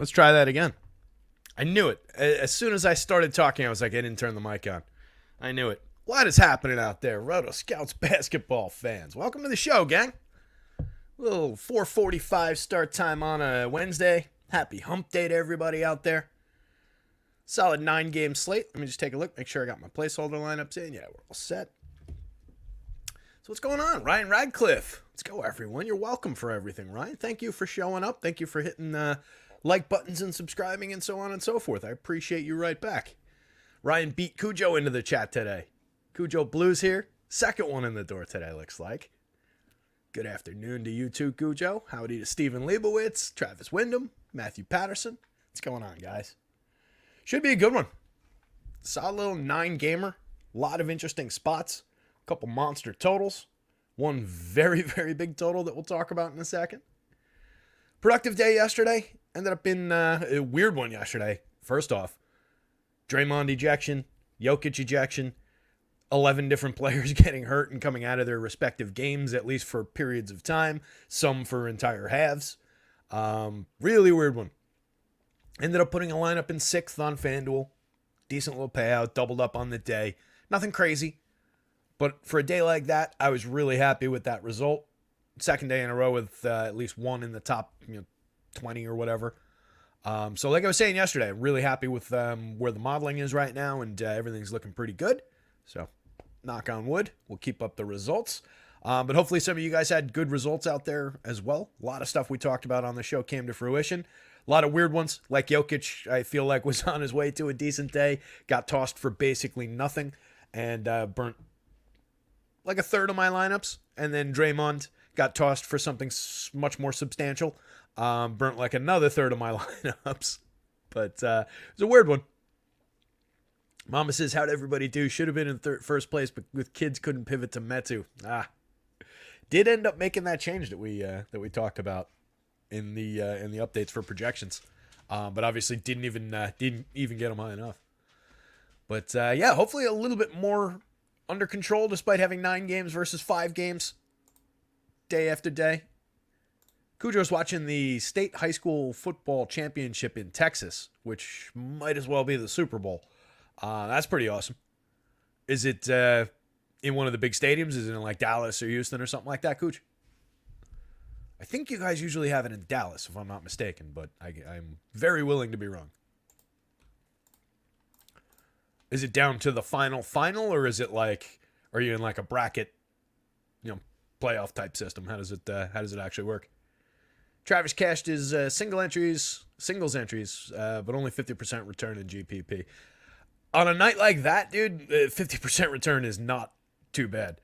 Let's try that again. I knew it. As soon as I started talking, I was like, I didn't turn the mic on. I knew it. What is happening out there, rotoscouts basketball fans? Welcome to the show, gang. Little 4:45 start time on a Wednesday. Happy hump day to everybody out there. Solid 9-game slate. Let me just take a look, make sure I got my placeholder lineups in. Yeah, we're all set. So what's going on? Ryan Radcliffe. Let's go, everyone. You're welcome for everything, Ryan. Thank you for showing up. Thank you for hitting like buttons and subscribing and so on and so forth. I appreciate you right back. Ryan beat Cujo into the chat today. Cujo Blues here. Second one in the door today, looks like. Good afternoon to you too, Cujo. Howdy to Stephen Leibowitz, Travis Wyndham, Matthew Patterson. What's going on, guys? Should be a good one. Solid little 9-gamer. A lot of interesting spots. A couple monster totals. One very, very big total that we'll talk about in a second. Productive day yesterday. Ended up in a weird one yesterday. First off, Draymond ejection, Jokic ejection, 11 different players getting hurt and coming out of their respective games, at least for periods of time, some for entire halves. Really weird one. Ended up putting a lineup in 6th on FanDuel. Decent little payout, doubled up on the day. Nothing crazy, but for a day like that, I was really happy with that result. Second day in a row with at least one in the top 20 or whatever. So like I was saying yesterday, I'm really happy with where the modeling is right now, and everything's looking pretty good. So knock on wood, we'll keep up the results. But hopefully some of you guys had good results out there as well. A lot of stuff we talked about on the show came to fruition. A lot of weird ones, like Jokic, I feel like was on his way to a decent day, got tossed for basically nothing, and burnt like a third of my lineups. And then Draymond got tossed for something much more substantial. Burnt like another third of my lineups. But it was a weird one. Mama says, how'd everybody do? Should have been in first place, but with kids couldn't pivot to Metu. Did end up making that change that we talked about in the updates for projections. But obviously didn't even get them high enough. But yeah, hopefully a little bit more under control despite having 9 games versus 5 games day after day. Cujo's watching the state high school football championship in Texas, which might as well be the Super Bowl. That's pretty awesome. Is it in one of the big stadiums? Is it in like Dallas or Houston or something like that, Cooch? I think you guys usually have it in Dallas, if I'm not mistaken, but I'm very willing to be wrong. Is it down to the final, or is it like, are you in like a bracket, playoff type system? How does it actually work? Travis cashed his singles entries, but only 50% return in GPP. On a night like that, dude, 50% return is not too bad.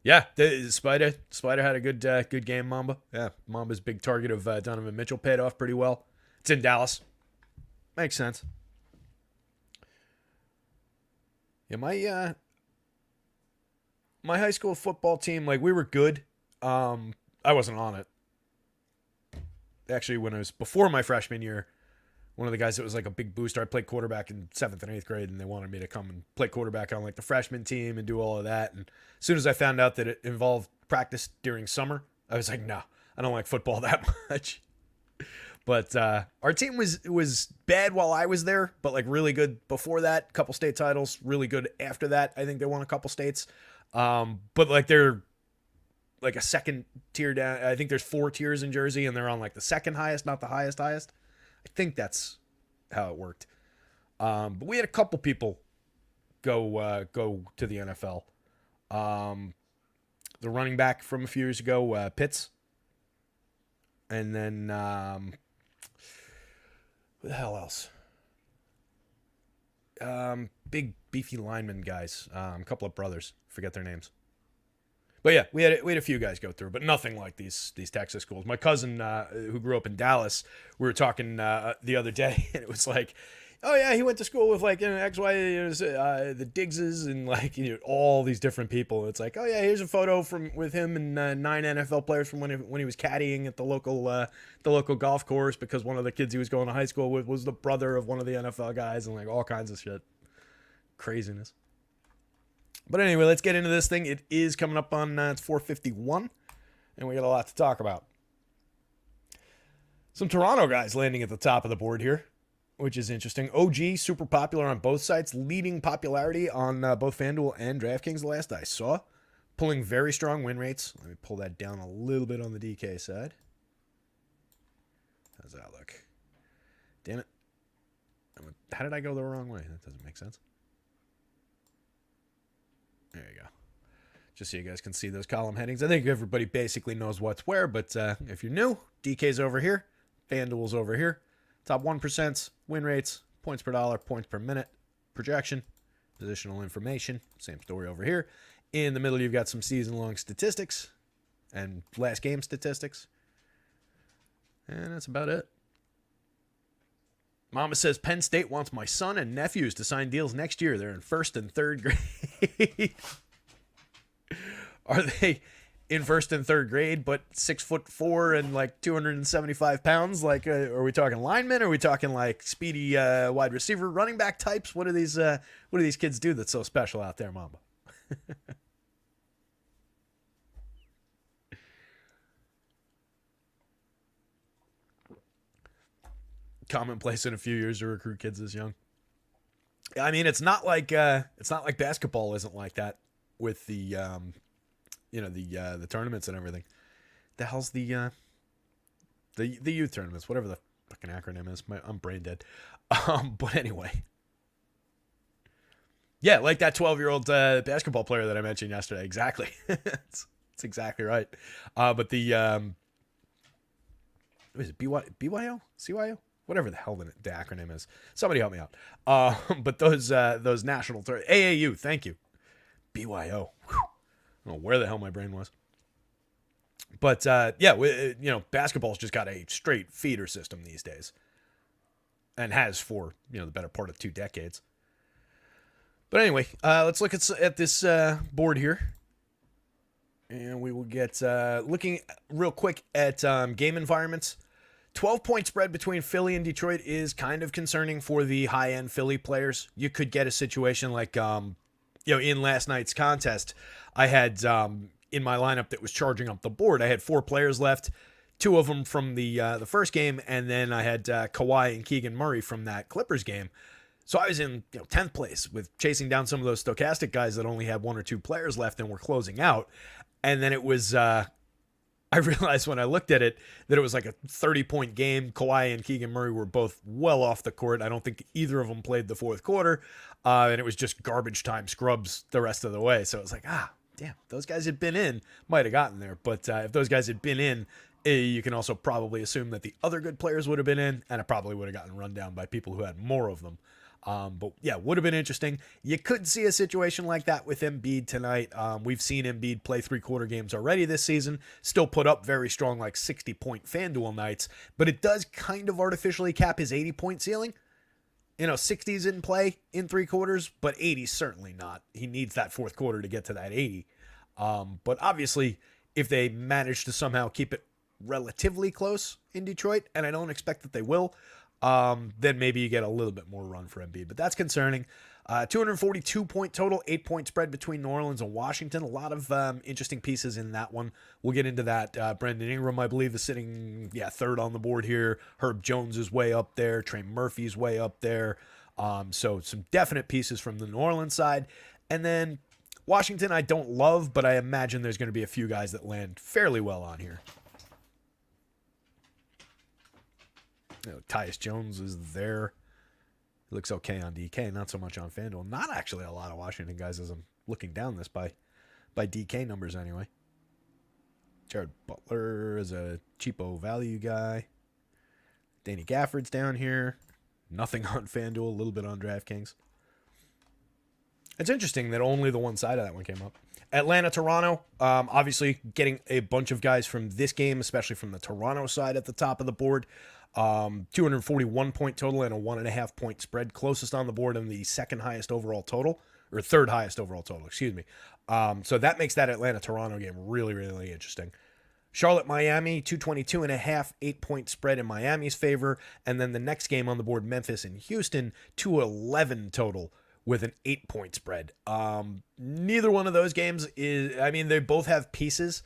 Yeah, Spider had a good game, Mamba. Yeah, Mamba's big target of Donovan Mitchell paid off pretty well. It's in Dallas. Makes sense. Yeah, my high school football team, like, we were good. I wasn't on it. Actually, when I was before my freshman year, one of the guys that was like a big booster, I played quarterback in 7th and 8th grade, and they wanted me to come and play quarterback on like the freshman team and do all of that. And as soon as I found out that it involved practice during summer, I was like, no, I don't like football that much. But our team was bad while I was there, but like really good before that. Couple state titles, really good after that. I think they won a couple states. But like they're like a second tier down. I think there's 4 tiers in Jersey, and they're on like the second highest, not the highest. I think that's how it worked. But we had a couple people go to the NFL. The running back from a few years ago, Pitts. And then, who the hell else? Big beefy lineman guys. A couple of brothers. Forget their names. But yeah, we had a few guys go through, but nothing like these Texas schools. My cousin, who grew up in Dallas, we were talking the other day, and it was like, oh yeah, he went to school with like X, Y, the Diggses, and like all these different people. It's like, oh yeah, here's a photo with him and 9 NFL players from when he was caddying at the local golf course, because one of the kids he was going to high school with was the brother of one of the NFL guys, and like all kinds of shit, craziness. But anyway, let's get into this thing. It is coming up on it's 4:51, and we got a lot to talk about. Some Toronto guys landing at the top of the board here, which is interesting. OG, super popular on both sites, leading popularity on both FanDuel and DraftKings the last I saw. Pulling very strong win rates. Let me pull that down a little bit on the DK side. How's that look? Damn it. How did I go the wrong way? That doesn't make sense. There you go. Just so you guys can see those column headings. I think everybody basically knows what's where, but if you're new, DK's over here. FanDuel's over here. Top 1%, win rates, points per dollar, points per minute, projection, positional information. Same story over here. In the middle, you've got some season-long statistics and last game statistics. And that's about it. Mama says Penn State wants my son and nephews to sign deals next year. They're in 1st and 3rd grade. Are they in 1st and 3rd grade, but 6'4" and like 275 pounds? Like, are we talking linemen? Are we talking like speedy wide receiver, running back types? What do these kids do that's so special out there, Mamba? Commonplace in a few years to recruit kids this young. I mean, it's not like basketball isn't like that with the the tournaments and everything. The hell's the youth tournaments, whatever the fucking acronym is. I'm brain dead. But anyway, yeah, like that 12-year-old basketball player that I mentioned yesterday. Exactly, it's exactly right. But the what is it, BYO, CYO? Whatever the hell the acronym is. Somebody help me out. But those national AAU, thank you. BYO. Whew. I don't know where the hell my brain was. But basketball's just got a straight feeder system these days. And has for, the better part of 2 decades. But anyway, let's look at this board here. And we will get looking real quick at game environments. 12-point spread between Philly and Detroit is kind of concerning for the high-end Philly players. You could get a situation like, in last night's contest, I had in my lineup that was charging up the board, I had 4 players left, 2 of them from the first game, and then I had Kawhi and Keegan Murray from that Clippers game. So I was in 10th place with chasing down some of those stochastic guys that only had 1 or 2 players left and were closing out. And then it was... I realized when I looked at it that it was like a 30-point game. Kawhi and Keegan Murray were both well off the court. I don't think either of them played the fourth quarter. And it was just garbage time scrubs the rest of the way. So it was like, damn, those guys had been in, might have gotten there. But if those guys had been in, you can also probably assume that the other good players would have been in, and it probably would have gotten run down by people who had more of them. But yeah, would have been interesting. You could see a situation like that with Embiid tonight. We've seen Embiid play 3-quarter games already this season, still put up very strong, like 60-point FanDuel nights, but it does kind of artificially cap his 80-point ceiling. 60's in play in 3 quarters, but 80's certainly not. He needs that fourth quarter to get to that 80. But obviously, if they manage to somehow keep it relatively close in Detroit, and I don't expect that they will, then maybe you get a little bit more run for Embiid. But that's concerning. 242-point total, 8-point spread between New Orleans and Washington. A lot of interesting pieces in that one. We'll get into that. Brandon Ingram, I believe, is sitting 3rd on the board here. Herb Jones is way up there. Trey Murphy's way up there. So some definite pieces from the New Orleans side. And then Washington I don't love, but I imagine there's going to be a few guys that land fairly well on here. Tyus Jones is there. He looks okay on DK, not so much on FanDuel. Not actually a lot of Washington guys as I'm looking down this by DK numbers anyway. Jared Butler is a cheapo value guy. Danny Gafford's down here. Nothing on FanDuel, a little bit on DraftKings. It's interesting that only the one side of that one came up. Atlanta, Toronto, obviously getting a bunch of guys from this game, especially from the Toronto side at the top of the board. 241-point total and a 1.5-point spread. Closest on the board and the second highest overall total, or third highest overall total, excuse me. So that makes that Atlanta-Toronto game really, really interesting. Charlotte-Miami, 222.5, 8-point spread in Miami's favor. And then the next game on the board, Memphis and Houston, 211 total with an 8-point spread. Neither one of those games is, they both have pieces.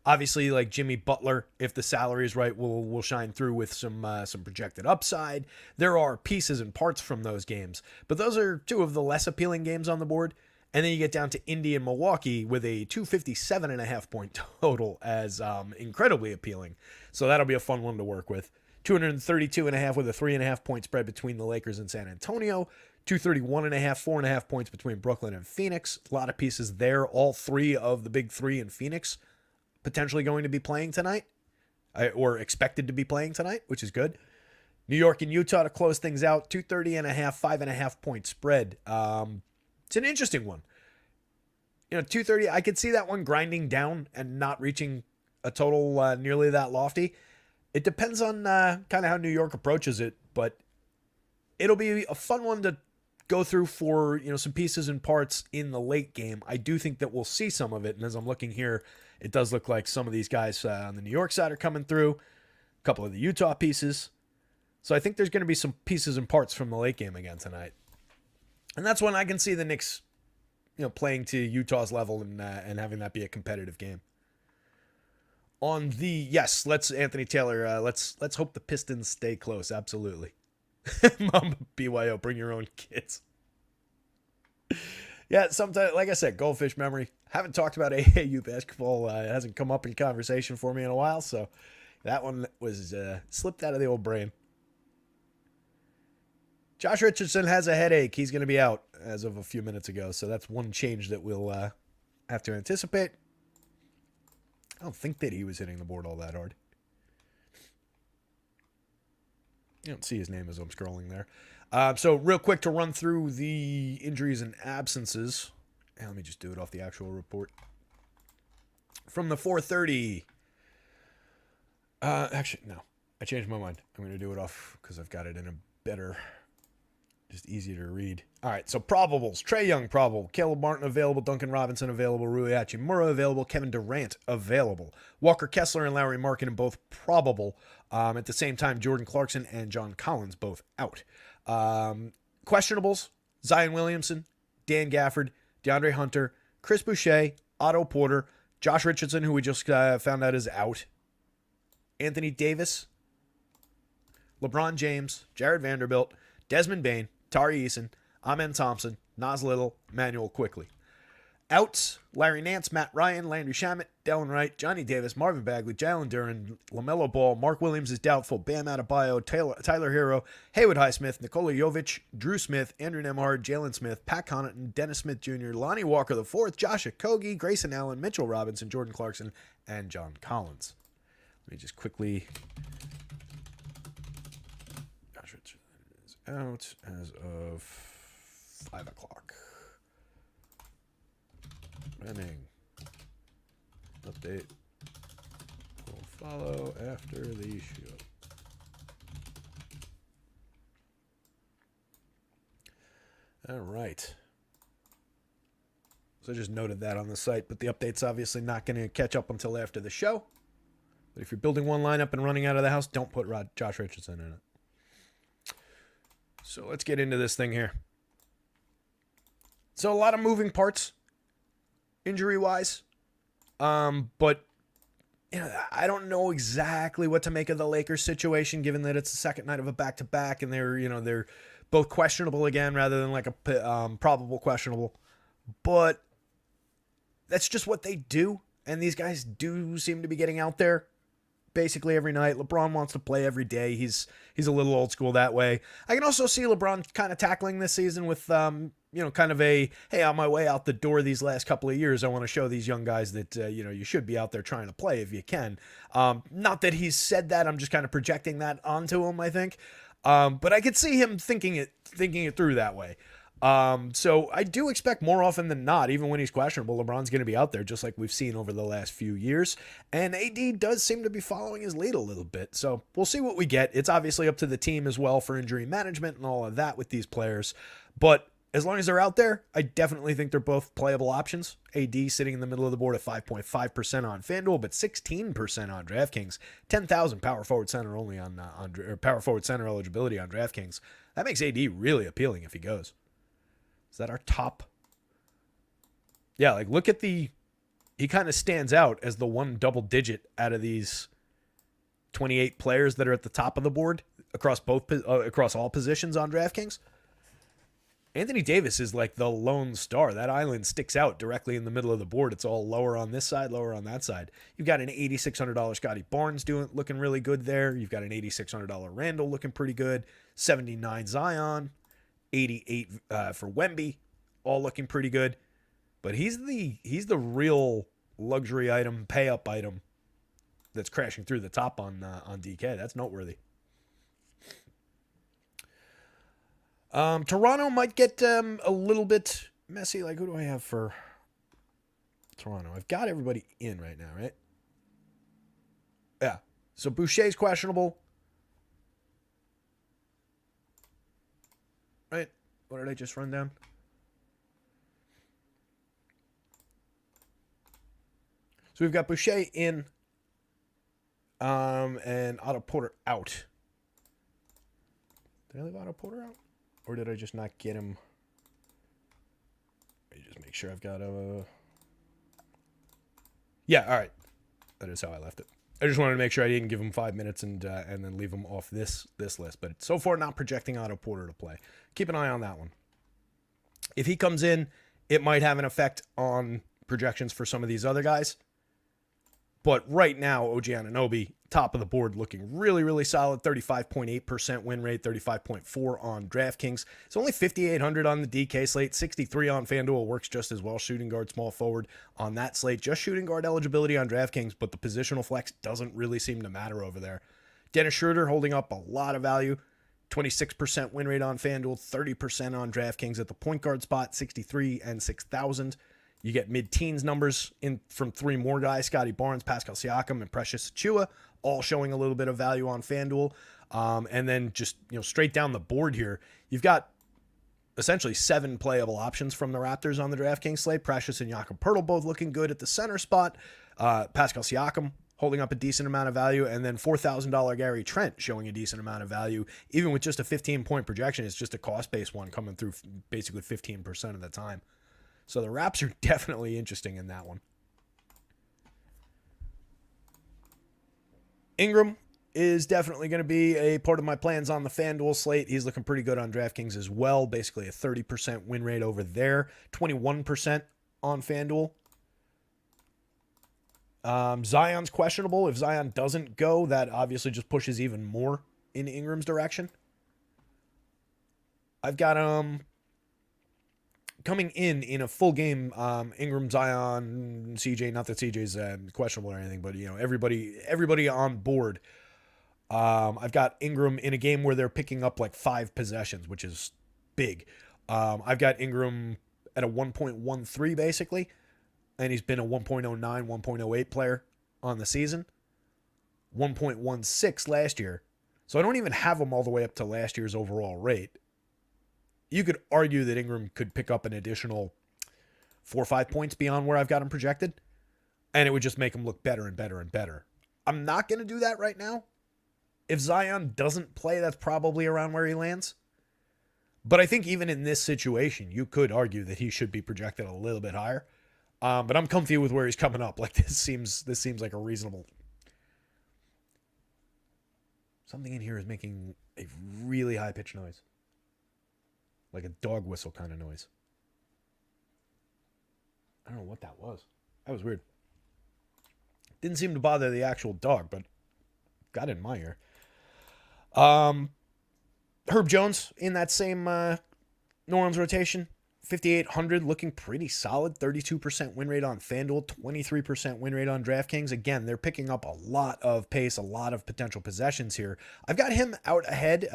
Obviously, like Jimmy Butler, if the salary is right, will shine through with some projected upside. There are pieces and parts from those games, but those are two of the less appealing games on the board. And then you get down to Indy and Milwaukee with a 257.5 point total as incredibly appealing. So that'll be a fun one to work with. 232.5 with a 3.5 point spread between the Lakers and San Antonio. 231.5, 4.5 points between Brooklyn and Phoenix. A lot of pieces there. All three of the big three in Phoenix potentially going to be playing tonight, or expected to be playing tonight, which is good. New York and Utah to close things out. 230.5, 5.5 point spread. It's an interesting one. 230, I could see that one grinding down and not reaching a total nearly that lofty. It depends on kind of how New York approaches it, but it'll be a fun one to go through for some pieces and parts in the late game. I do think that we'll see some of it, and as I'm looking here, it does look like some of these guys on the New York side are coming through, a couple of the Utah pieces. So I think there's going to be some pieces and parts from the late game again tonight. And that's when I can see the Knicks, playing to Utah's level and having that be a competitive game. On the Anthony Taylor. Let's hope the Pistons stay close. Absolutely, Mama BYO, bring your own kids. Yeah, sometimes, like I said, goldfish memory. Haven't talked about AAU basketball. It hasn't come up in conversation for me in a while, so that one was slipped out of the old brain. Josh Richardson has a headache. He's going to be out as of a few minutes ago, so that's one change that we'll have to anticipate. I don't think that he was hitting the board all that hard. You don't see his name as I'm scrolling there. So real quick to run through the injuries and absences. And let me just do it off the actual report. From the 4:30. Actually, no. I changed my mind. I'm going to do it off because I've got it in a better, just easier to read. All right, so probables. Trae Young probable. Caleb Martin available. Duncan Robinson available. Rui Hachimura available. Kevin Durant available. Walker Kessler and Lauri Markkanen both probable. At the same time, Jordan Clarkson and John Collins both out. Questionables. Zion Williamson, Dan Gafford, DeAndre Hunter, Chris Boucher, Otto Porter, Josh Richardson, who we just found out is out, Anthony Davis, LeBron James, Jared Vanderbilt, Desmond Bane, Tari Eason, Amen Thompson, Nas Little, Manuel Quickley. Outs, Larry Nance, Matt Ryan, Landry Shamet, Delon Wright, Johnny Davis, Marvin Bagley, Jalen Duren, LaMelo Ball, Mark Williams is doubtful, Bam Adebayo, Tyler Hero, Haywood Highsmith, Nikola Jovic, Drew Smith, Andrew Nembhard, Jalen Smith, Pat Connaughton, Dennis Smith Jr., Lonnie Walker IV, Josh Okogie, Grayson Allen, Mitchell Robinson, Jordan Clarkson, and John Collins. Let me just quickly... Josh Richardson is out as of 5 o'clock. Running. Update. We'll follow after the show. All right. So I just noted that on the site, but the update's obviously not going to catch up until after the show. But if you're building one lineup and running out of the house, don't put Josh Richardson in it. So let's get into this thing here. So a lot of moving parts, injury-wise. But I don't know exactly what to make of the Lakers situation, given that it's the second night of a back-to-back, and they're both questionable again, rather than like a probable questionable. But that's just what they do, and these guys do seem to be getting out there basically every night. LeBron wants to play every day. He's a little old school that way. I can also see LeBron kind of tackling this season with kind of a, hey, on my way out the door these last couple of years, I want to show these young guys that you should be out there trying to play if you can. Not that he's said that. I'm just kind of projecting that onto him, I think. But I could see him thinking it through that way. So I do expect more often than not, even when he's questionable, LeBron's going to be out there, just like we've seen over the last few years. And AD does seem to be following his lead a little bit. So we'll see what we get. It's obviously up to the team as well for injury management and all of that with these players. But as long as they're out there, I definitely think they're both playable options. AD sitting in the middle of the board at 5.5% on FanDuel, but 16% on DraftKings. 10,000 power forward center only on power forward center eligibility on DraftKings. That makes AD really appealing if he goes. Is that our top? Yeah, like look at the he kind of stands out as the one double digit out of these 28 players that are at the top of the board across all positions on DraftKings. Anthony Davis is like the lone star. That island sticks out directly in the middle of the board. It's all lower on this side, lower on that side. You've got an $8,600 Scotty Barnes looking really good there. You've got an $8,600 Randall looking pretty good. 79 Zion, 88 for Wemby, all looking pretty good. But he's the real luxury item, pay up item that's crashing through the top on DK. That's noteworthy. Toronto might get a little bit messy. Like, who do I have for Toronto? I've got everybody in right now, right? Yeah. So Boucher's questionable. Right? What did I just run down? So we've got Boucher in and Otto Porter out. Did I leave Otto Porter out? Or did I just not get him? Let me just make sure I've got a... Yeah, all right. That is how I left it. I just wanted to make sure I didn't give him 5 minutes and then leave him off this list. But so far, not projecting Otto Porter to play. Keep an eye on that one. If he comes in, it might have an effect on projections for some of these other guys. But right now, OG Anunoby, top of the board, looking really, really solid. 35.8% win rate, 35.4% on DraftKings. It's only 5,800 on the DK slate, 63 on FanDuel. Works just as well. Shooting guard, small forward on that slate. Just shooting guard eligibility on DraftKings, but the positional flex doesn't really seem to matter over there. Dennis Schroeder holding up a lot of value. 26% win rate on FanDuel, 30% on DraftKings at the point guard spot, 63 and 6,000. You get mid-teens numbers in from three more guys, Scotty Barnes, Pascal Siakam, and Precious Achiuwa, all showing a little bit of value on FanDuel. And then just straight down the board here, you've got essentially 7 playable options from the Raptors on the DraftKings slate. Precious and Jakob Poeltl both looking good at the center spot. Pascal Siakam holding up a decent amount of value, and then $4,000 Gary Trent showing a decent amount of value. Even with just a 15-point projection, it's just a cost-based one coming through basically 15% of the time. So the Raps are definitely interesting in that one. Ingram is definitely going to be a part of my plans on the FanDuel slate. He's looking pretty good on DraftKings as well. Basically a 30% win rate over there. 21% on FanDuel. Zion's questionable. If Zion doesn't go, that obviously just pushes even more in Ingram's direction. I've got coming in a full game, Ingram, Zion, CJ, not that CJ's questionable or anything, but everybody on board. I've got Ingram in a game where they're picking up like 5 possessions, which is big. I've got Ingram at a 1.13 basically, and he's been a 1.09, 1.08 player on the season. 1.16 last year. So I don't even have him all the way up to last year's overall rate. You could argue that Ingram could pick up an additional 4 or 5 points beyond where I've got him projected, and it would just make him look better and better and better. I'm not going to do that right now. If Zion doesn't play, that's probably around where he lands. But I think even in this situation, you could argue that he should be projected a little bit higher. But I'm comfy with where he's coming up. Like this seems like a reasonable. Something in here is making a really high pitched noise. Like a dog whistle kind of noise. I don't know what that was. That was weird. Didn't seem to bother the actual dog, but got it in my ear. Herb Jones in that same Norms rotation. 5,800 looking pretty solid. 32% win rate on FanDuel. 23% win rate on DraftKings. Again, they're picking up a lot of pace, a lot of potential possessions here. I've got him out ahead,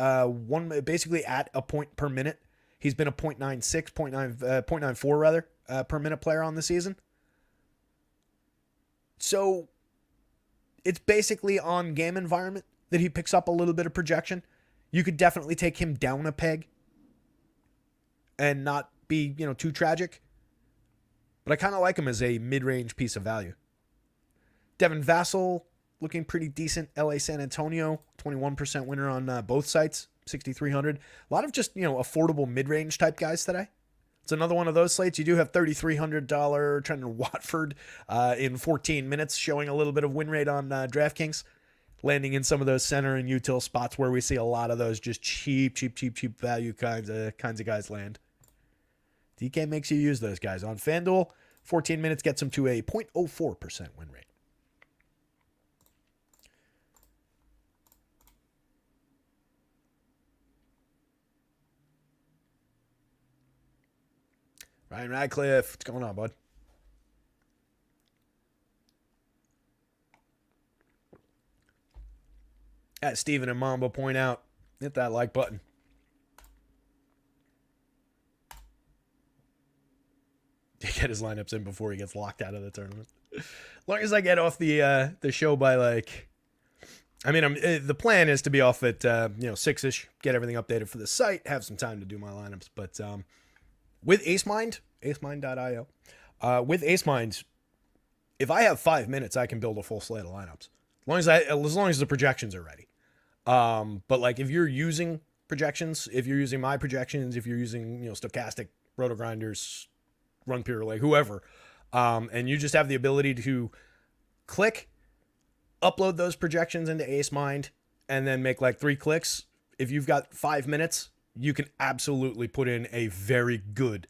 basically at a point per minute. He's been a 0.96, 0.94 rather, per minute player on the season. So it's basically on game environment that he picks up a little bit of projection. You could definitely take him down a peg and not be, too tragic. But I kind of like him as a mid-range piece of value. Devin Vassell looking pretty decent. LA San Antonio, 21% winner on both sites. 6,300. A lot of just, affordable mid-range type guys today. It's another one of those slates. You do have $3,300 Trenton Watford in 14 minutes, showing a little bit of win rate on DraftKings, landing in some of those center and util spots where we see a lot of those just cheap value kinds of guys land. DK makes you use those guys. On FanDuel, 14 minutes gets them to a 0.04% win rate. Ryan Radcliffe, what's going on, bud? As Steven and Mambo point out, hit that like button. To get his lineups in before he gets locked out of the tournament. As long as I get off the show by the plan is to be off at 6ish, get everything updated for the site, have some time to do my lineups. But with acemind.io, with AceMind, if I have 5 minutes, I can build a full slate of lineups. As long as the projections are ready. But like if you're using projections, if you're using my projections, if you're using stochastic, roto grinders, run pure, like whoever, and you just have the ability to click, upload those projections into AceMind, and then make like 3 clicks. If you've got 5 minutes, you can absolutely put in a very good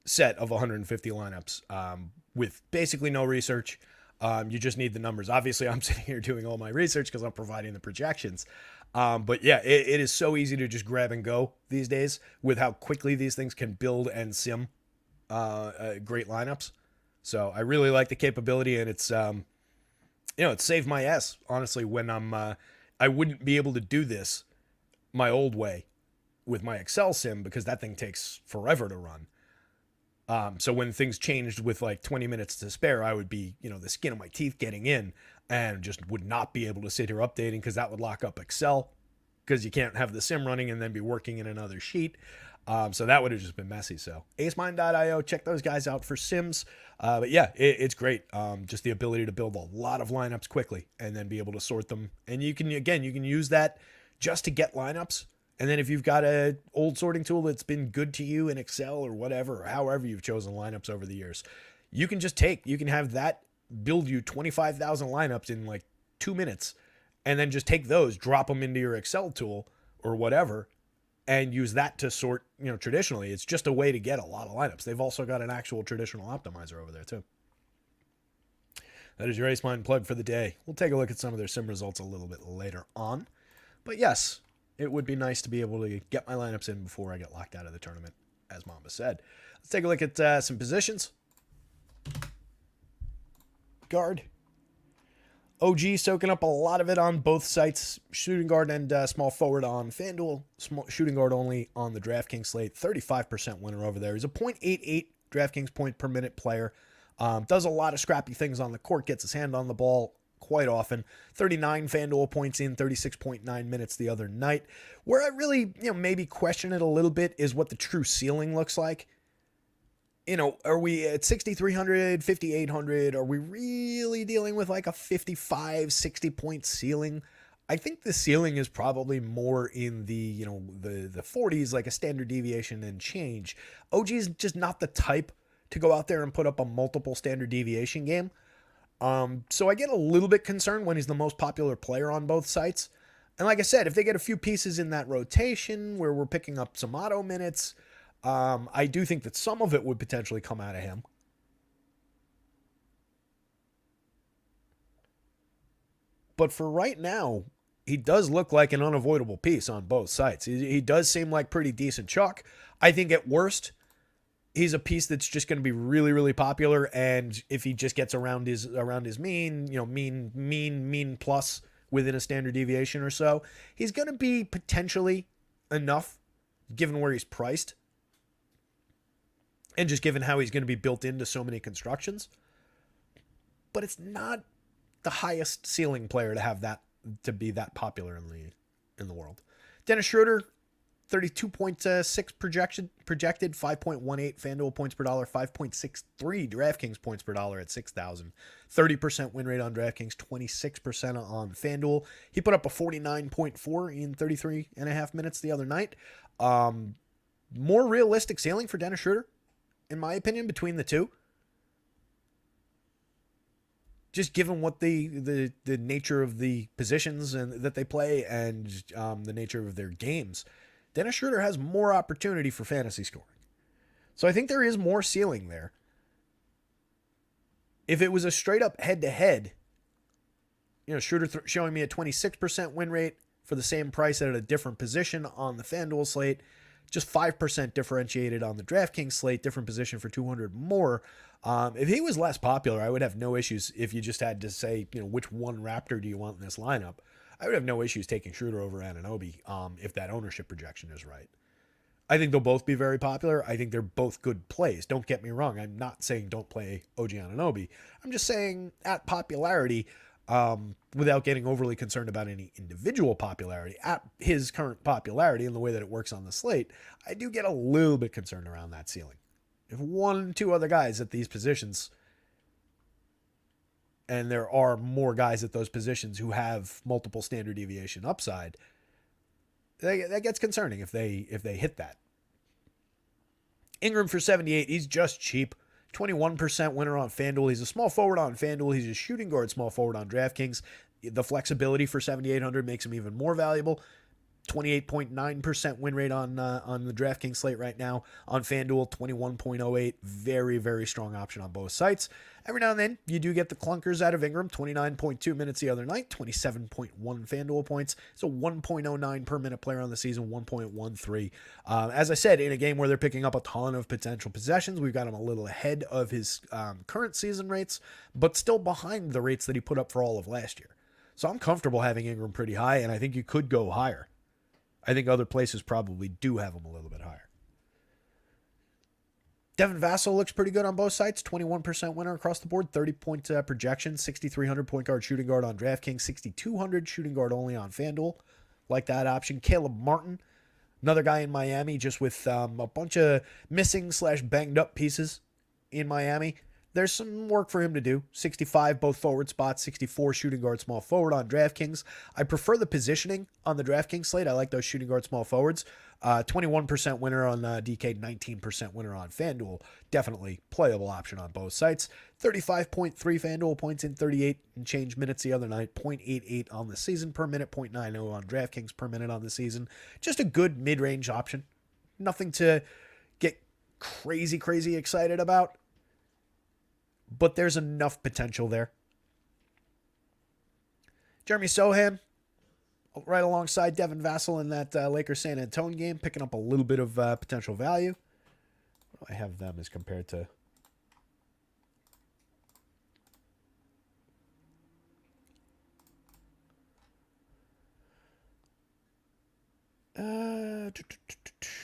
set of 150 lineups with basically no research. You just need the numbers. Obviously, I'm sitting here doing all my research because I'm providing the projections. But yeah, it is so easy to just grab and go these days with how quickly these things can build and sim great lineups. So I really like the capability, and it's it saved my ass, honestly, when I wouldn't be able to do this my old way with my Excel sim because that thing takes forever to run. So when things changed with like 20 minutes to spare, I would be, the skin of my teeth getting in and just would not be able to sit here updating because that would lock up Excel because you can't have the sim running and then be working in another sheet. So that would have just been messy. So acemind.io, check those guys out for sims. But yeah, it's great. Just the ability to build a lot of lineups quickly and then be able to sort them. And you can use that just to get lineups. And then if you've got an old sorting tool that's been good to you in Excel or whatever, or however you've chosen lineups over the years, you can have that build you 25,000 lineups in like 2 minutes and then just take those, drop them into your Excel tool or whatever, and use that to sort, traditionally. It's just a way to get a lot of lineups. They've also got an actual traditional optimizer over there too. That is your AceMind plug for the day. We'll take a look at some of their sim results a little bit later on. But yes, it would be nice to be able to get my lineups in before I get locked out of the tournament, as Mamba said. Let's take a look at some positions. Guard. OG soaking up a lot of it on both sites. Shooting guard and small forward on FanDuel. Shooting guard only on the DraftKings slate. 35% winner over there. He's a .88 DraftKings point per minute player. Does a lot of scrappy things on the court. Gets his hand on the ball quite often. 39 FanDuel points in 36.9 minutes the other night. Where I really, maybe question it a little bit is what the true ceiling looks like. Are we at 6,300, 5,800? Are we really dealing with like a 55, 60 point ceiling? I think the ceiling is probably more in the 40s, like a standard deviation and change. OG is just not the type to go out there and put up a multiple standard deviation game. So I get a little bit concerned when he's the most popular player on both sites. And like I said, if they get a few pieces in that rotation where we're picking up some auto minutes, I do think that some of it would potentially come out of him. But for right now, he does look like an unavoidable piece on both sites. He does seem like pretty decent chalk. I think at worst, he's a piece that's just going to be really, really popular. And if he just gets around his mean, mean plus within a standard deviation or so, he's going to be potentially enough given where he's priced. And just given how he's going to be built into so many constructions. But it's not the highest ceiling player to be that popular in the world. Dennis Schroeder, 32.6 projected, 5.18 FanDuel points per dollar, 5.63 DraftKings points per dollar at 6,000. 30% win rate on DraftKings, 26% on FanDuel. He put up a 49.4 in 33 and a half minutes the other night. More realistic ceiling for Dennis Schroeder. in my opinion, between the two. Just given what the nature of the positions and that they play and the nature of their games, Dennis Schroeder has more opportunity for fantasy scoring. So I think there is more ceiling there. If it was a straight up head to head, Schroeder showing me a 26% win rate for the same price at a different position on the FanDuel slate, just 5% differentiated on the DraftKings slate, different position for 200 more. If he was less popular, I would have no issues if you just had to say, which one Raptor do you want in this lineup? I would have no issues taking Schroeder over Anunoby if that ownership projection is right. I think they'll both be very popular. I think they're both good plays. Don't get me wrong. I'm not saying don't play OG Anunoby. I'm just saying at popularity, without getting overly concerned about any individual popularity, at his current popularity and the way that it works on the slate, I do get a little bit concerned around that ceiling. If 1-2 other guys at these positions, and there are more guys at those positions who have multiple standard deviation upside, that gets concerning if they hit that. Ingram for 78, he's just cheap. 21% winner on FanDuel. He's a small forward on FanDuel. He's a shooting guard small forward on DraftKings. The flexibility for 7,800 makes him even more valuable. 28.9% win rate on the DraftKings slate right now. On FanDuel, 21.08. Very, very strong option on both sites. Every now and then, you do get the clunkers out of Ingram. 29.2 minutes the other night. 27.1 FanDuel points. So 1.09 per minute player on the season. 1.13. As I said, in a game where they're picking up a ton of potential possessions, we've got him a little ahead of his current season rates, but still behind the rates that he put up for all of last year. So I'm comfortable having Ingram pretty high, and I think you could go higher. I think other places probably do have him a little bit higher. Devin Vassell looks pretty good on both sides. 21% winner across the board. 30-point projection. 6,300 point guard shooting guard on DraftKings. 6,200 shooting guard only on FanDuel. Like that option. Caleb Martin, another guy in Miami, just with a bunch of missing / banged up pieces in Miami. There's some work for him to do. 65 both forward spots, 64 shooting guard small forward on DraftKings. I prefer the positioning on the DraftKings slate. I like those shooting guard small forwards. 21% winner on DK, 19% winner on FanDuel. Definitely playable option on both sites. 35.3 FanDuel points in 38 and change minutes the other night. 0.88 on the season per minute. 0.90 on DraftKings per minute on the season. Just a good mid-range option. Nothing to get crazy excited about, but there's enough potential there. Jeremy Sohan, right alongside Devin Vassell in that Lakers-San Antonio game, picking up a little bit of potential value. I have them as compared to...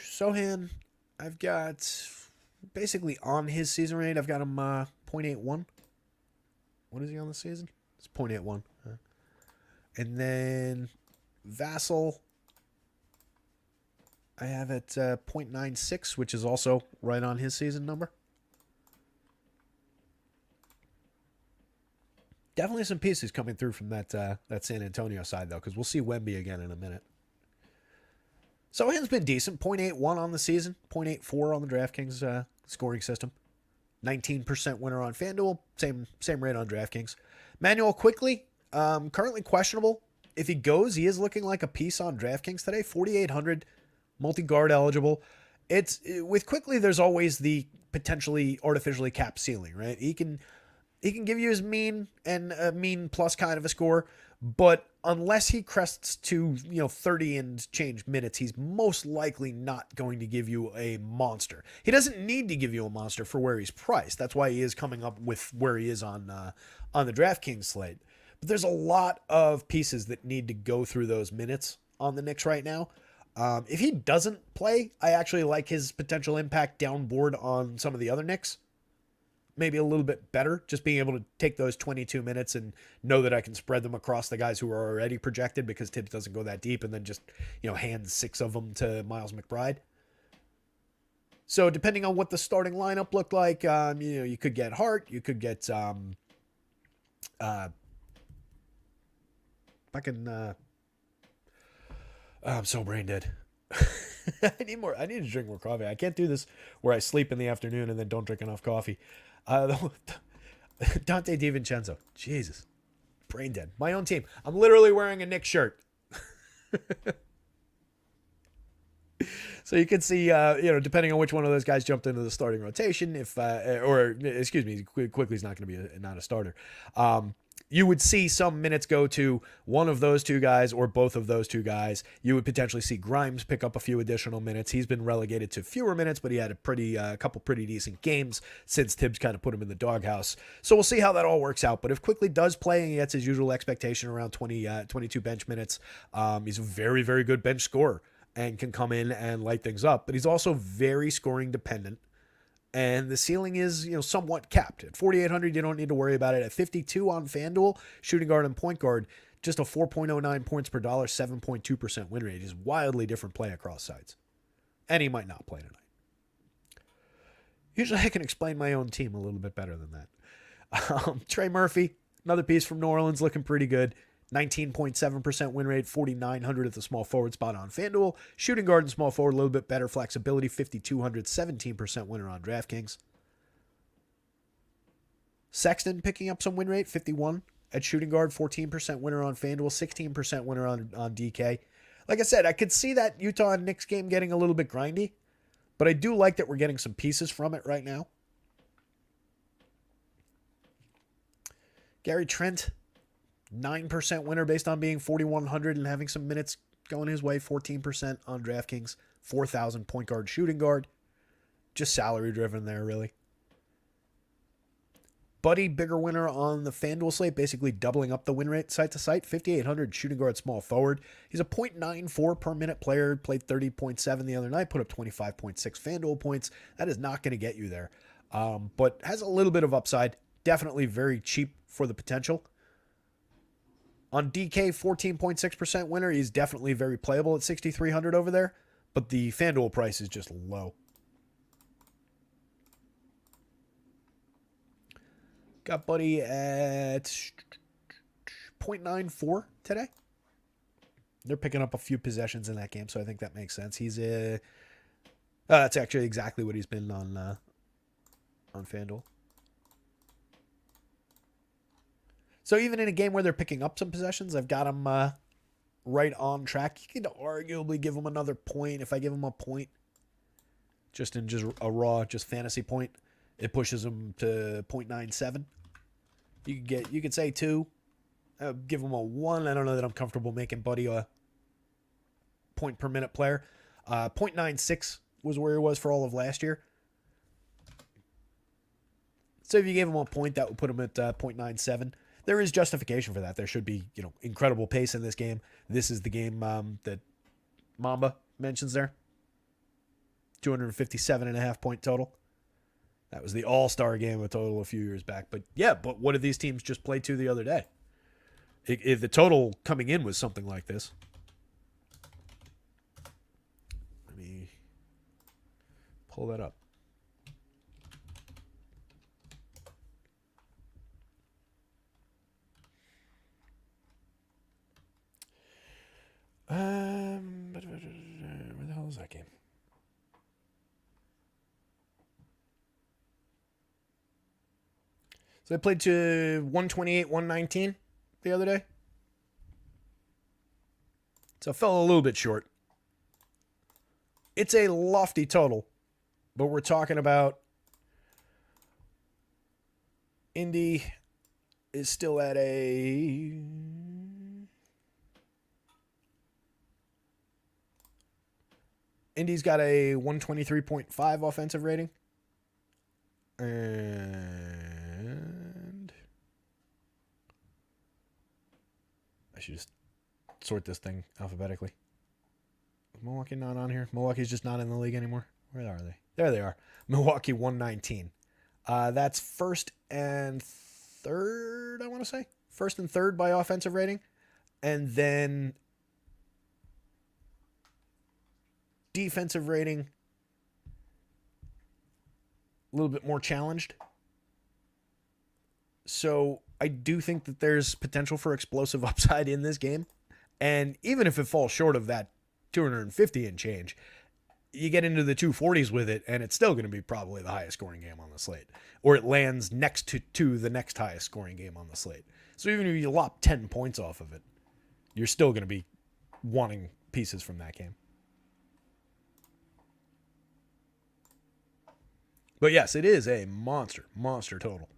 Sohan, I've got basically on his season rate, I've got him 0.81. What is he on the season? It's 0.81. And then Vassell, I have at 0.96, which is also right on his season number. Definitely some pieces coming through from that San Antonio side, though, because we'll see Wemby again in a minute. Sohan's been decent. 0.81 on the season. 0.84 on the DraftKings scoring system. 19% winner on FanDuel. Same rate on DraftKings. Manuel Quickly, currently questionable. If he goes, he is looking like a piece on DraftKings today. 4,800, multi-guard eligible. It's with Quickly, there's always the potentially artificially capped ceiling, right? He can give you his mean and a mean plus kind of a score, but unless he crests to 30 and change minutes, he's most likely not going to give you a monster. He doesn't need to give you a monster for where he's priced. That's why he is coming up with where he is on the DraftKings slate. But there's a lot of pieces that need to go through those minutes on the Knicks right now. If he doesn't play, I actually like his potential impact downboard on some of the other Knicks. Maybe a little bit better, just being able to take those 22 minutes and know that I can spread them across the guys who are already projected because Tibbs doesn't go that deep, and then just, hand 6 of them to Miles McBride. So depending on what the starting lineup looked like, you could get Hart, you could get I'm so brain dead. I need to drink more coffee. I can't do this where I sleep in the afternoon and then don't drink enough coffee. Dante DiVincenzo. Jesus. Brain dead. My own team. I'm literally wearing a Knicks shirt. So you can see, depending on which one of those guys jumped into the starting rotation, quickly is not going to be not a starter. You would see some minutes go to one of those two guys or both of those two guys. You would potentially see Grimes pick up a few additional minutes. He's been relegated to fewer minutes, but he had a couple pretty decent games since Tibbs kind of put him in the doghouse. So we'll see how that all works out. But if Quickly does play and he gets his usual expectation around 22 bench minutes, he's a very, very good bench scorer and can come in and light things up. But he's also very scoring dependent. And the ceiling is, somewhat capped. At 4,800, you don't need to worry about it. At 52 on FanDuel, shooting guard and point guard, just a 4.09 points per dollar, 7.2% win rate. Is wildly different play across sides. And he might not play tonight. Usually I can explain my own team a little bit better than that. Trey Murphy, another piece from New Orleans, looking pretty good. 19.7% win rate, 4,900 at the small forward spot on FanDuel. Shooting guard and small forward, a little bit better flexibility, 5,200, 17% winner on DraftKings. Sexton picking up some win rate, 51 at shooting guard, 14% winner on FanDuel, 16% winner on DK. Like I said, I could see that Utah and Knicks game getting a little bit grindy, but I do like that we're getting some pieces from it right now. Gary Trent, 9% winner based on being 4,100 and having some minutes going his way. 14% on DraftKings. 4,000 point guard, shooting guard. Just salary driven there, really. Buddy, bigger winner on the FanDuel slate, basically doubling up the win rate site to site. 5,800 shooting guard, small forward. He's a 0.94 per minute player. Played 30.7 the other night. Put up 25.6 FanDuel points. That is not going to get you there. But has a little bit of upside. Definitely very cheap for the potential. On DK, 14.6% winner. He's definitely very playable at 6,300 over there, but the FanDuel price is just low. Got Buddy at 0.94 today. They're picking up a few possessions in that game, so I think that makes sense. He's that's actually exactly what he's been on FanDuel. So even in a game where they're picking up some possessions, I've got him right on track. You could arguably give him another point. If I give him a point, just a raw fantasy point, it pushes him to 0.97. You could say 2. Give him a 1. I don't know that I'm comfortable making Buddy a point per minute player. 0.96 was where he was for all of last year. So if you gave him a point, that would put him at 0.97. There is justification for that. There should be, incredible pace in this game. This is the game that Mamba mentions there. 257.5 point total. That was the all-star game, a total a few years back. But what did these teams just play to the other day? If the total coming in was something like this. Let me pull that up. Where the hell is that game? So they played to 128, 119 the other day. So it fell a little bit short. It's a lofty total, but we're talking about Indy is still at a... Indy's got a 123.5 offensive rating. And I should just sort this thing alphabetically. Is Milwaukee not on here? Milwaukee's just not in the league anymore. Where are they? There they are. Milwaukee 119. That's first and third, I want to say. First and third by offensive rating. And then defensive rating, a little bit more challenged. So I do think that there's potential for explosive upside in this game. And even if it falls short of that 250 and change, you get into the 240s with it, and it's still going to be probably the highest scoring game on the slate, or it lands next to the next highest scoring game on the slate. So even if you lop 10 points off of it, you're still going to be wanting pieces from that game. But yes, it is a monster total.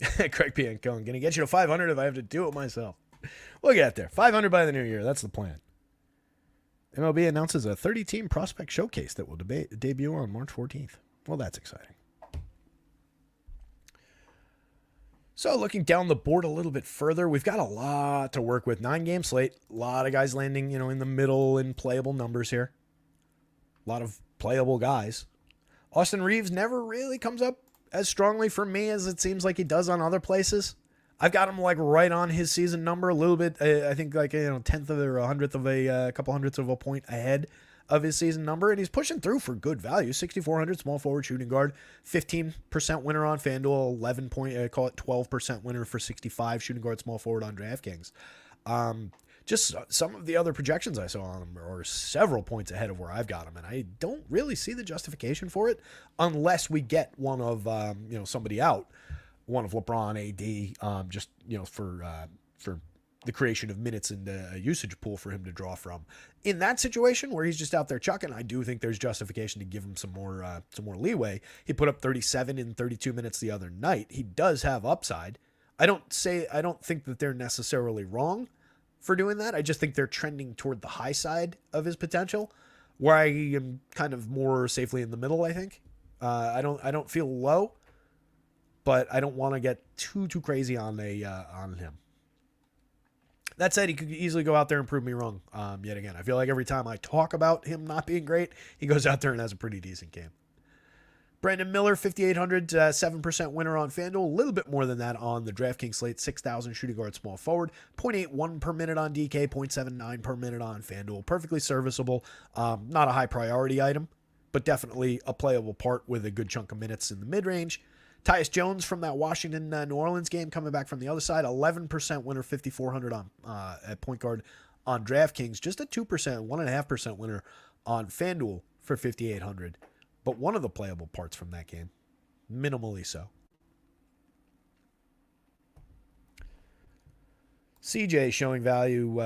Craig Piancone, going to get you to 500 if I have to do it myself. We'll get there. 500 by the new year. That's the plan. MLB announces a 30-team prospect showcase that will debut on March 14th. Well, that's exciting. So looking down the board a little bit further, we've got a lot to work with. 9-game slate. A lot of guys landing, in the middle in playable numbers here. A lot of playable guys. Austin Reeves never really comes up as strongly for me as it seems like he does on other places. I've got him like right on his season number a little bit. I think like tenth of or a hundredth of a couple hundredths of a point ahead of his season number, and he's pushing through for good value. 6,400 small forward shooting guard, 15% winner on FanDuel, 12% winner for 65 shooting guard small forward on DraftKings. Just some of the other projections I saw on him are several points ahead of where I've got him, and I don't really see the justification for it unless we get one of somebody out, one of LeBron, AD, for the creation of minutes and a usage pool for him to draw from. In that situation where he's just out there chucking, I do think there's justification to give him some more leeway. He put up 37 in 32 minutes the other night. He does have upside. I don't think that they're necessarily wrong for doing that. I just think they're trending toward the high side of his potential, where I am kind of more safely in the middle, I think. I don't feel low, but I don't want to get too crazy on him. That said, he could easily go out there and prove me wrong yet again. I feel like every time I talk about him not being great, he goes out there and has a pretty decent game. Brandon Miller, 5,800, 7% winner on FanDuel. A little bit more than that on the DraftKings slate. 6,000 shooting guard small forward. 0.81 per minute on DK. 0.79 per minute on FanDuel. Perfectly serviceable. Not a high priority item, but definitely a playable part with a good chunk of minutes in the mid-range. Tyus Jones from that Washington New Orleans game coming back from the other side. 11% winner, 5,400 on at point guard on DraftKings. Just a 2%, 1.5% winner on FanDuel for 5,800. But one of the playable parts from that game, minimally so. CJ showing value,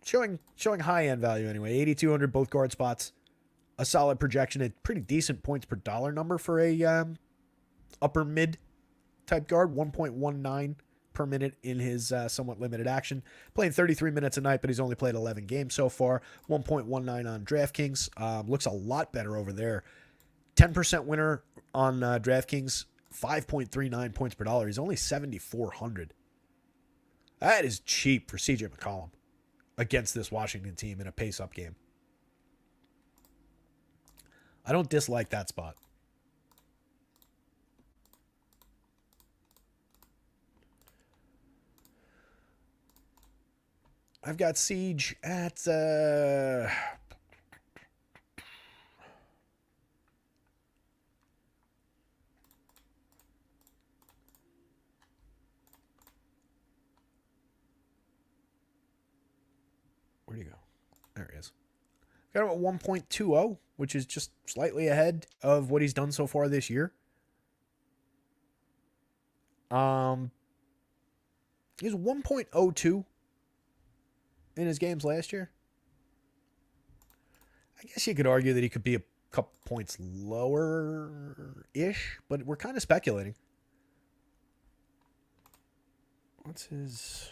showing high-end value anyway. 8,200 both guard spots. A solid projection at pretty decent points per dollar number for a upper mid type guard. 1.19 per minute in his somewhat limited action. Playing 33 minutes a night, but he's only played 11 games so far. 1.19 on DraftKings. Looks a lot better over there. 10% winner on DraftKings, 5.39 points per dollar. He's only 7,400. That is cheap for CJ McCollum against this Washington team in a pace-up game. I don't dislike that spot. I've got Siege at... Where'd he go? There he is. Got him at 1.20, which is just slightly ahead of what he's done so far this year. He's 1.02 in his games last year. I guess you could argue that he could be a couple points lower-ish, but we're kind of speculating. What's his...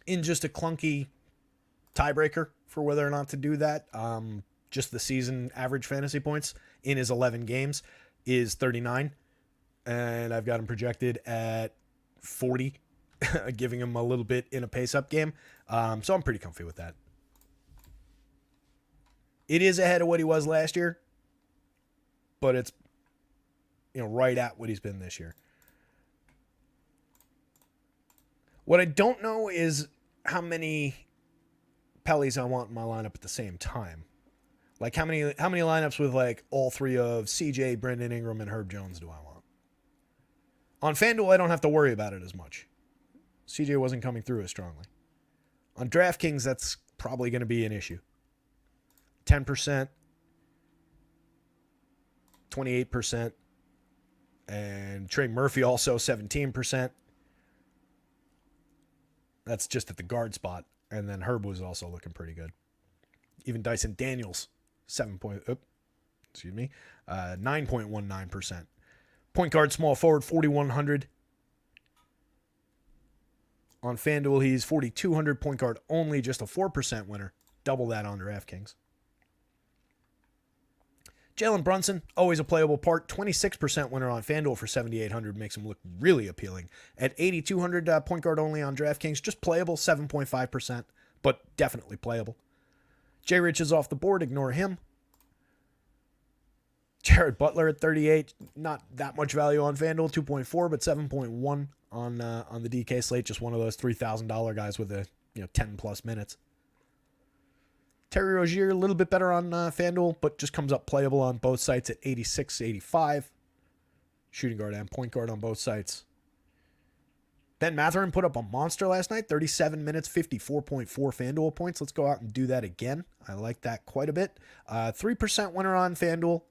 In just a clunky tiebreaker for whether or not to do that, just the season average fantasy points in his 11 games is 39. And I've got him projected at 40, giving him a little bit in a pace-up game. So I'm pretty comfy with that. It is ahead of what he was last year, but it's right at what he's been this year. What I don't know is how many Pellies I want in my lineup at the same time. Like how many lineups with like all three of CJ, Brandon Ingram, and Herb Jones do I want? On FanDuel, I don't have to worry about it as much. CJ wasn't coming through as strongly. On DraftKings, that's probably going to be an issue. 10%, 28%, and Trey Murphy also 17%. That's just at the guard spot. And then Herb was also looking pretty good. Even Dyson Daniels, 9.19%. Point guard, small forward, 4,100. On FanDuel, he's 4,200. Point guard only, just a 4% winner. Double that on DraftKings. Jalen Brunson, always a playable part. 26% winner on FanDuel for 7,800. Makes him look really appealing. At 8,200, point guard only on DraftKings. Just playable, 7.5%, but definitely playable. Jay Rich is off the board. Ignore him. Jared Butler at 38. Not that much value on FanDuel. 2.4, but 7.1 on the DK slate. Just one of those $3,000 guys with 10 plus minutes. Terry Rozier, a little bit better on FanDuel, but just comes up playable on both sites at 86, 85. Shooting guard and point guard on both sites. Ben Mathurin put up a monster last night. 37 minutes, 54.4 FanDuel points. Let's go out and do that again. I like that quite a bit. 3% winner on FanDuel.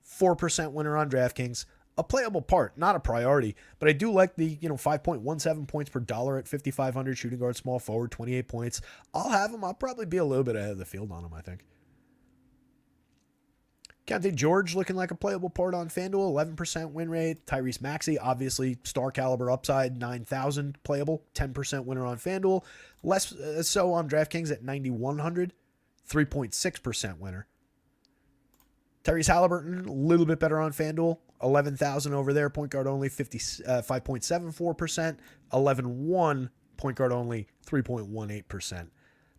4% winner on DraftKings. A playable part, not a priority, but I do like the 5.17 points per dollar at 5,500. Shooting guard, small forward, 28 points. I'll have him. I'll probably be a little bit ahead of the field on him, I think. Keontae George looking like a playable part on FanDuel, 11% win rate. Tyrese Maxey, obviously star caliber upside, 9,000 playable, 10% winner on FanDuel. Less so on DraftKings at 9,100, 3.6% winner. Tyrese Halliburton, a little bit better on FanDuel. 11,000 over there. Point guard only, 5.74%. 11-1. Point guard only, 3.18%.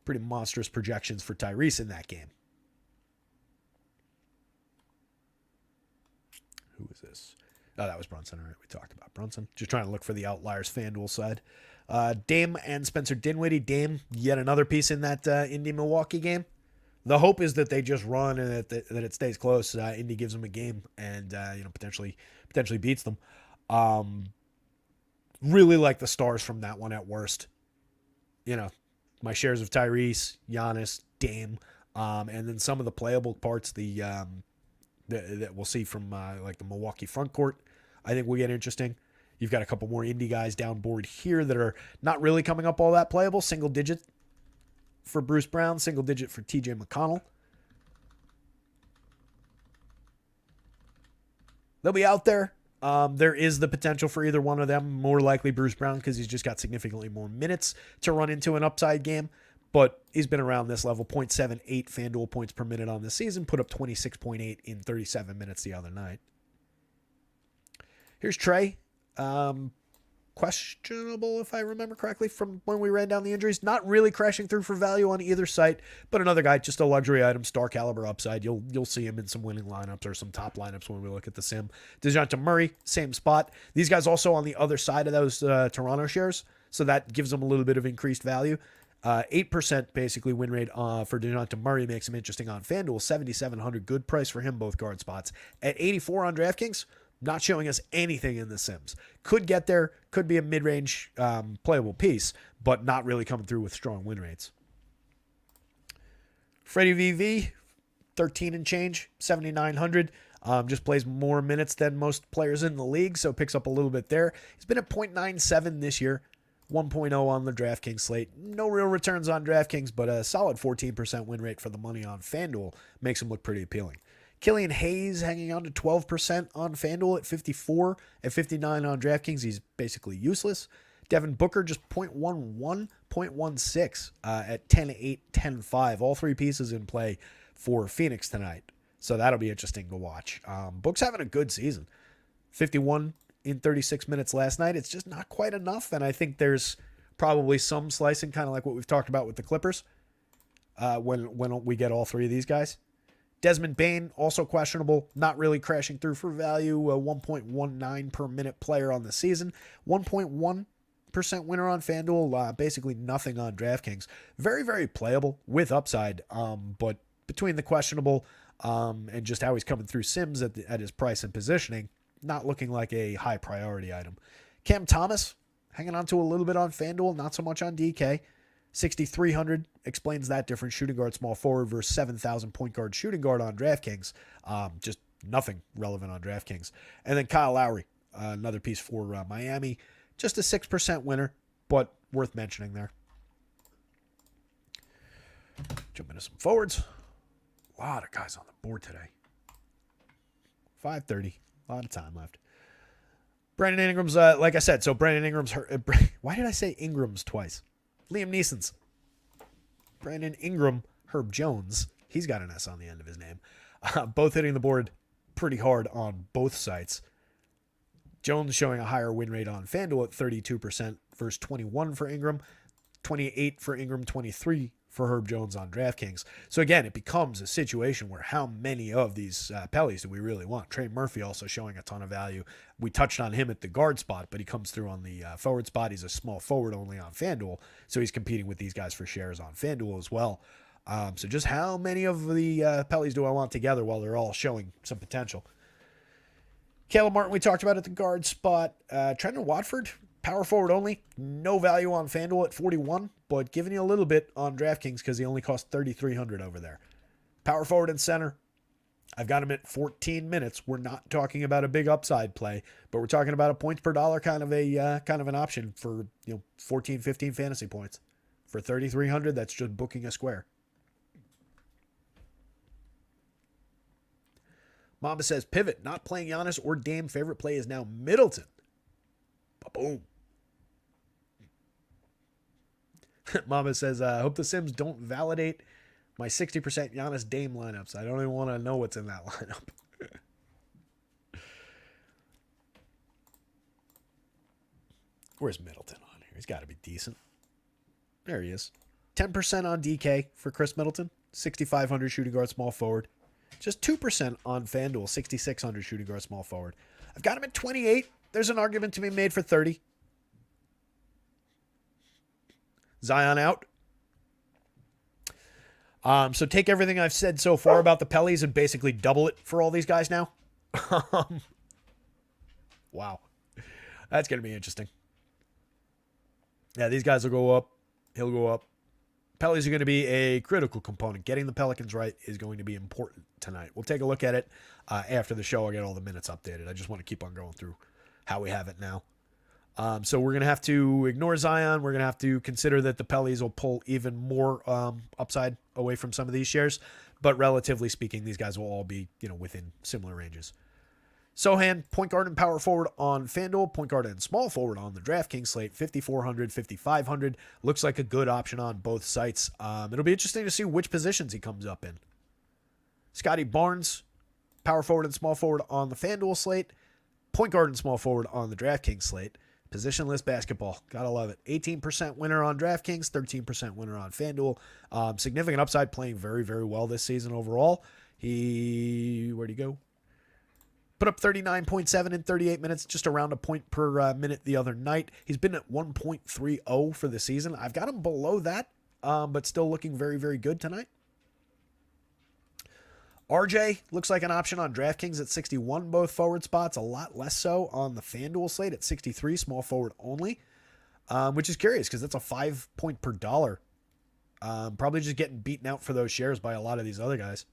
Pretty monstrous projections for Tyrese in that game. Who is this? Oh, that was Brunson. All right, we talked about Brunson. Just trying to look for the outliers FanDuel side. Dame and Spencer Dinwiddie. Dame, yet another piece in that Indy-Milwaukee game. The hope is that they just run and that it stays close. Indy gives them a game and potentially beats them. Really like the stars from that one at worst. My shares of Tyrese, Giannis, Dame, and then some of the playable parts that we'll see from like the Milwaukee front court. I think will get interesting. You've got a couple more Indy guys down board here that are not really coming up all that playable. Single digit for Bruce Brown, single digit for TJ McConnell. They'll be out there. There is the potential for either one of them. More likely Bruce Brown because he's just got significantly more minutes to run into an upside game. But he's been around this level, 0.78 FanDuel points per minute on the season. Put up 26.8 in 37 minutes the other night. Here's Trey. Questionable, if I remember correctly, from when we ran down the injuries. Not really crashing through for value on either site, but another guy, just a luxury item, star caliber upside. You'll see him in some winning lineups or some top lineups when we look at the sim. DeJounte Murray, same spot. These guys also on the other side of those Toronto shares, so that gives them a little bit of increased value. 8% basically win rate for DeJounte Murray makes him interesting on FanDuel. 7,700, good price for him, both guard spots. At 84 on DraftKings, not showing us anything in the Sims. Could get there, could be a mid-range playable piece, but not really coming through with strong win rates. Freddie VV, 13 and change, 7,900. Just plays more minutes than most players in the league, so picks up a little bit there. He's been at 0.97 this year, 1.0 on the DraftKings slate. No real returns on DraftKings, but a solid 14% win rate for the money on FanDuel makes him look pretty appealing. Killian Hayes hanging on to 12% on FanDuel at 54. At 59 on DraftKings, he's basically useless. Devin Booker just 0.11, 0.16 at 10-8, 10-5. All three pieces in play for Phoenix tonight. So that'll be interesting to watch. Book's having a good season. 51 in 36 minutes last night. It's just not quite enough, and I think there's probably some slicing, kind of like what we've talked about with the Clippers, when we get all three of these guys. Desmond Bane, also questionable, not really crashing through for value, 1.19 per minute player on the season, 1.1% winner on FanDuel, basically nothing on DraftKings. Very, very playable with upside, but between the questionable and just how he's coming through Sims at his price and positioning, not looking like a high priority item. Cam Thomas, hanging on to a little bit on FanDuel, not so much on DK. 6,300 explains that difference. Shooting guard, small forward versus 7,000 point guard, shooting guard on DraftKings. Just nothing relevant on DraftKings. And then Kyle Lowry, another piece for Miami. Just a 6% winner, but worth mentioning there. Jump into some forwards. A lot of guys on the board today. 5:30. A lot of time left. Brandon Ingram's, like I said, so Brandon Ingram's hurt. Why did I say Ingram's twice? Liam Neeson's. Brandon Ingram, Herb Jones. He's got an S on the end of his name. Both hitting the board pretty hard on both sites. Jones showing a higher win rate on FanDuel at 32% versus 21 for Ingram, 28 for Ingram, 23 for Herb Jones on DraftKings. So again, it becomes a situation where how many of these Pellies do we really want? Trey Murphy also showing a ton of value. We touched on him at the guard spot, but he comes through on the forward spot. He's a small forward only on FanDuel, so he's competing with these guys for shares on FanDuel as well. So just how many of the Pellies do I want together while they're all showing some potential? Caleb Martin, we talked about at the guard spot. Trenton Watford, power forward only. No value on FanDuel at 41, but giving you a little bit on DraftKings because he only cost 3,300 over there. Power forward and center. I've got him at 14 minutes. We're not talking about a big upside play, but we're talking about a points per dollar kind of an option for 14, 15 fantasy points. For 3,300, that's just booking a square. Mamba says, pivot, not playing Giannis or Dame. Favorite play is now Middleton. Boom. Mamba says, I hope the Sims don't validate my 60% Giannis Dame lineups. I don't even want to know what's in that lineup. Where's Middleton on here? He's got to be decent. There he is. 10% on DK for Chris Middleton. 6,500 shooting guard, small forward. Just 2% on FanDuel, 6,600 shooting guard, small forward. I've got him at 28. There's an argument to be made for 30. Zion out. So take everything I've said so far about the Pellies and basically double it for all these guys now. Wow. That's going to be interesting. Yeah, these guys will go up. He'll go up. Pellies are going to be a critical component. Getting the Pelicans right is going to be important tonight. We'll take a look at it after the show. I'll get all the minutes updated. I just want to keep on going through how we have it now. So we're going to have to ignore Zion. We're going to have to consider that the Pellies will pull even more upside away from some of these shares. But relatively speaking, these guys will all be within similar ranges. Sohan, point guard and power forward on FanDuel, point guard and small forward on the DraftKings slate, 5,400, 5,500. Looks like a good option on both sites. It'll be interesting to see which positions he comes up in. Scotty Barnes, power forward and small forward on the FanDuel slate, point guard and small forward on the DraftKings slate. Positionless basketball. Gotta love it. 18% winner on DraftKings, 13% winner on FanDuel. Significant upside, playing very, very well this season overall. Where'd he go? Put up 39.7 in 38 minutes, just around a point per minute the other night. He's been at 1.30 for the season. I've got him below that, but still looking very, very good tonight. RJ looks like an option on DraftKings at 61, both forward spots. A lot less so on the FanDuel slate at 63, small forward only, which is curious because that's a 5 point per dollar. Probably just getting beaten out for those shares by a lot of these other guys.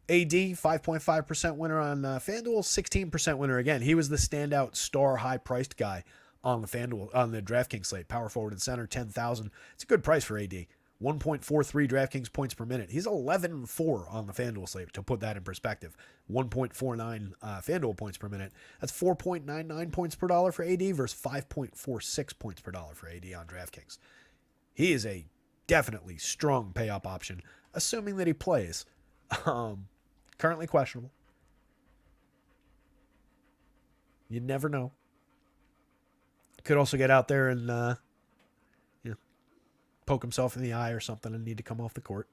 AD, 5.5% winner on FanDuel, 16% winner again. He was the standout star high-priced guy on the FanDuel, on the DraftKings slate. Power forward and center, 10,000. It's a good price for AD. 1.43 DraftKings points per minute. He's 11-4 on the FanDuel slate, to put that in perspective. 1.49 FanDuel points per minute. That's 4.99 points per dollar for AD versus 5.46 points per dollar for AD on DraftKings. He is a definitely strong pay-up option, assuming that he plays. Currently questionable. You never know. Could also get out there and poke himself in the eye or something and need to come off the court.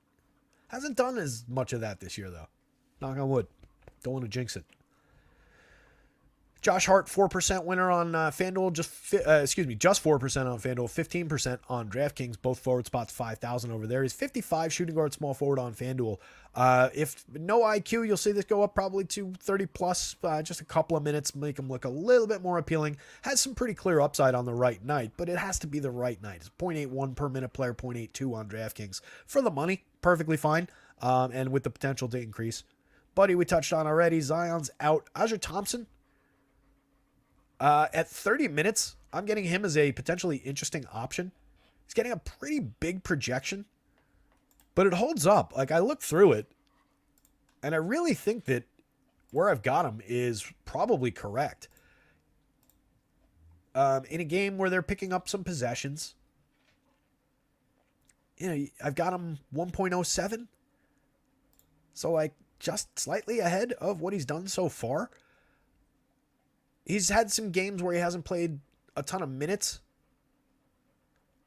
Hasn't done as much of that this year, though. Knock on wood. Don't want to jinx it. Josh Hart, 4% winner on FanDuel, just 4% on FanDuel, 15% on DraftKings, both forward spots, 5,000 over there. He's 55 shooting guard, small forward on FanDuel. If no IQ, you'll see this go up probably to 30 plus, just a couple of minutes, make him look a little bit more appealing. Has some pretty clear upside on the right night, but it has to be the right night. It's 0.81 per minute player, 0.82 on DraftKings. For the money, perfectly fine, and with the potential to increase. Buddy, we touched on already. Zion's out. Aja Thompson, at 30 minutes, I'm getting him as a potentially interesting option. He's getting a pretty big projection, but it holds up. Like, I looked through it, and I really think that where I've got him is probably correct. In a game where they're picking up some possessions, I've got him 1.07. So, like, just slightly ahead of what he's done so far. He's had some games where he hasn't played a ton of minutes.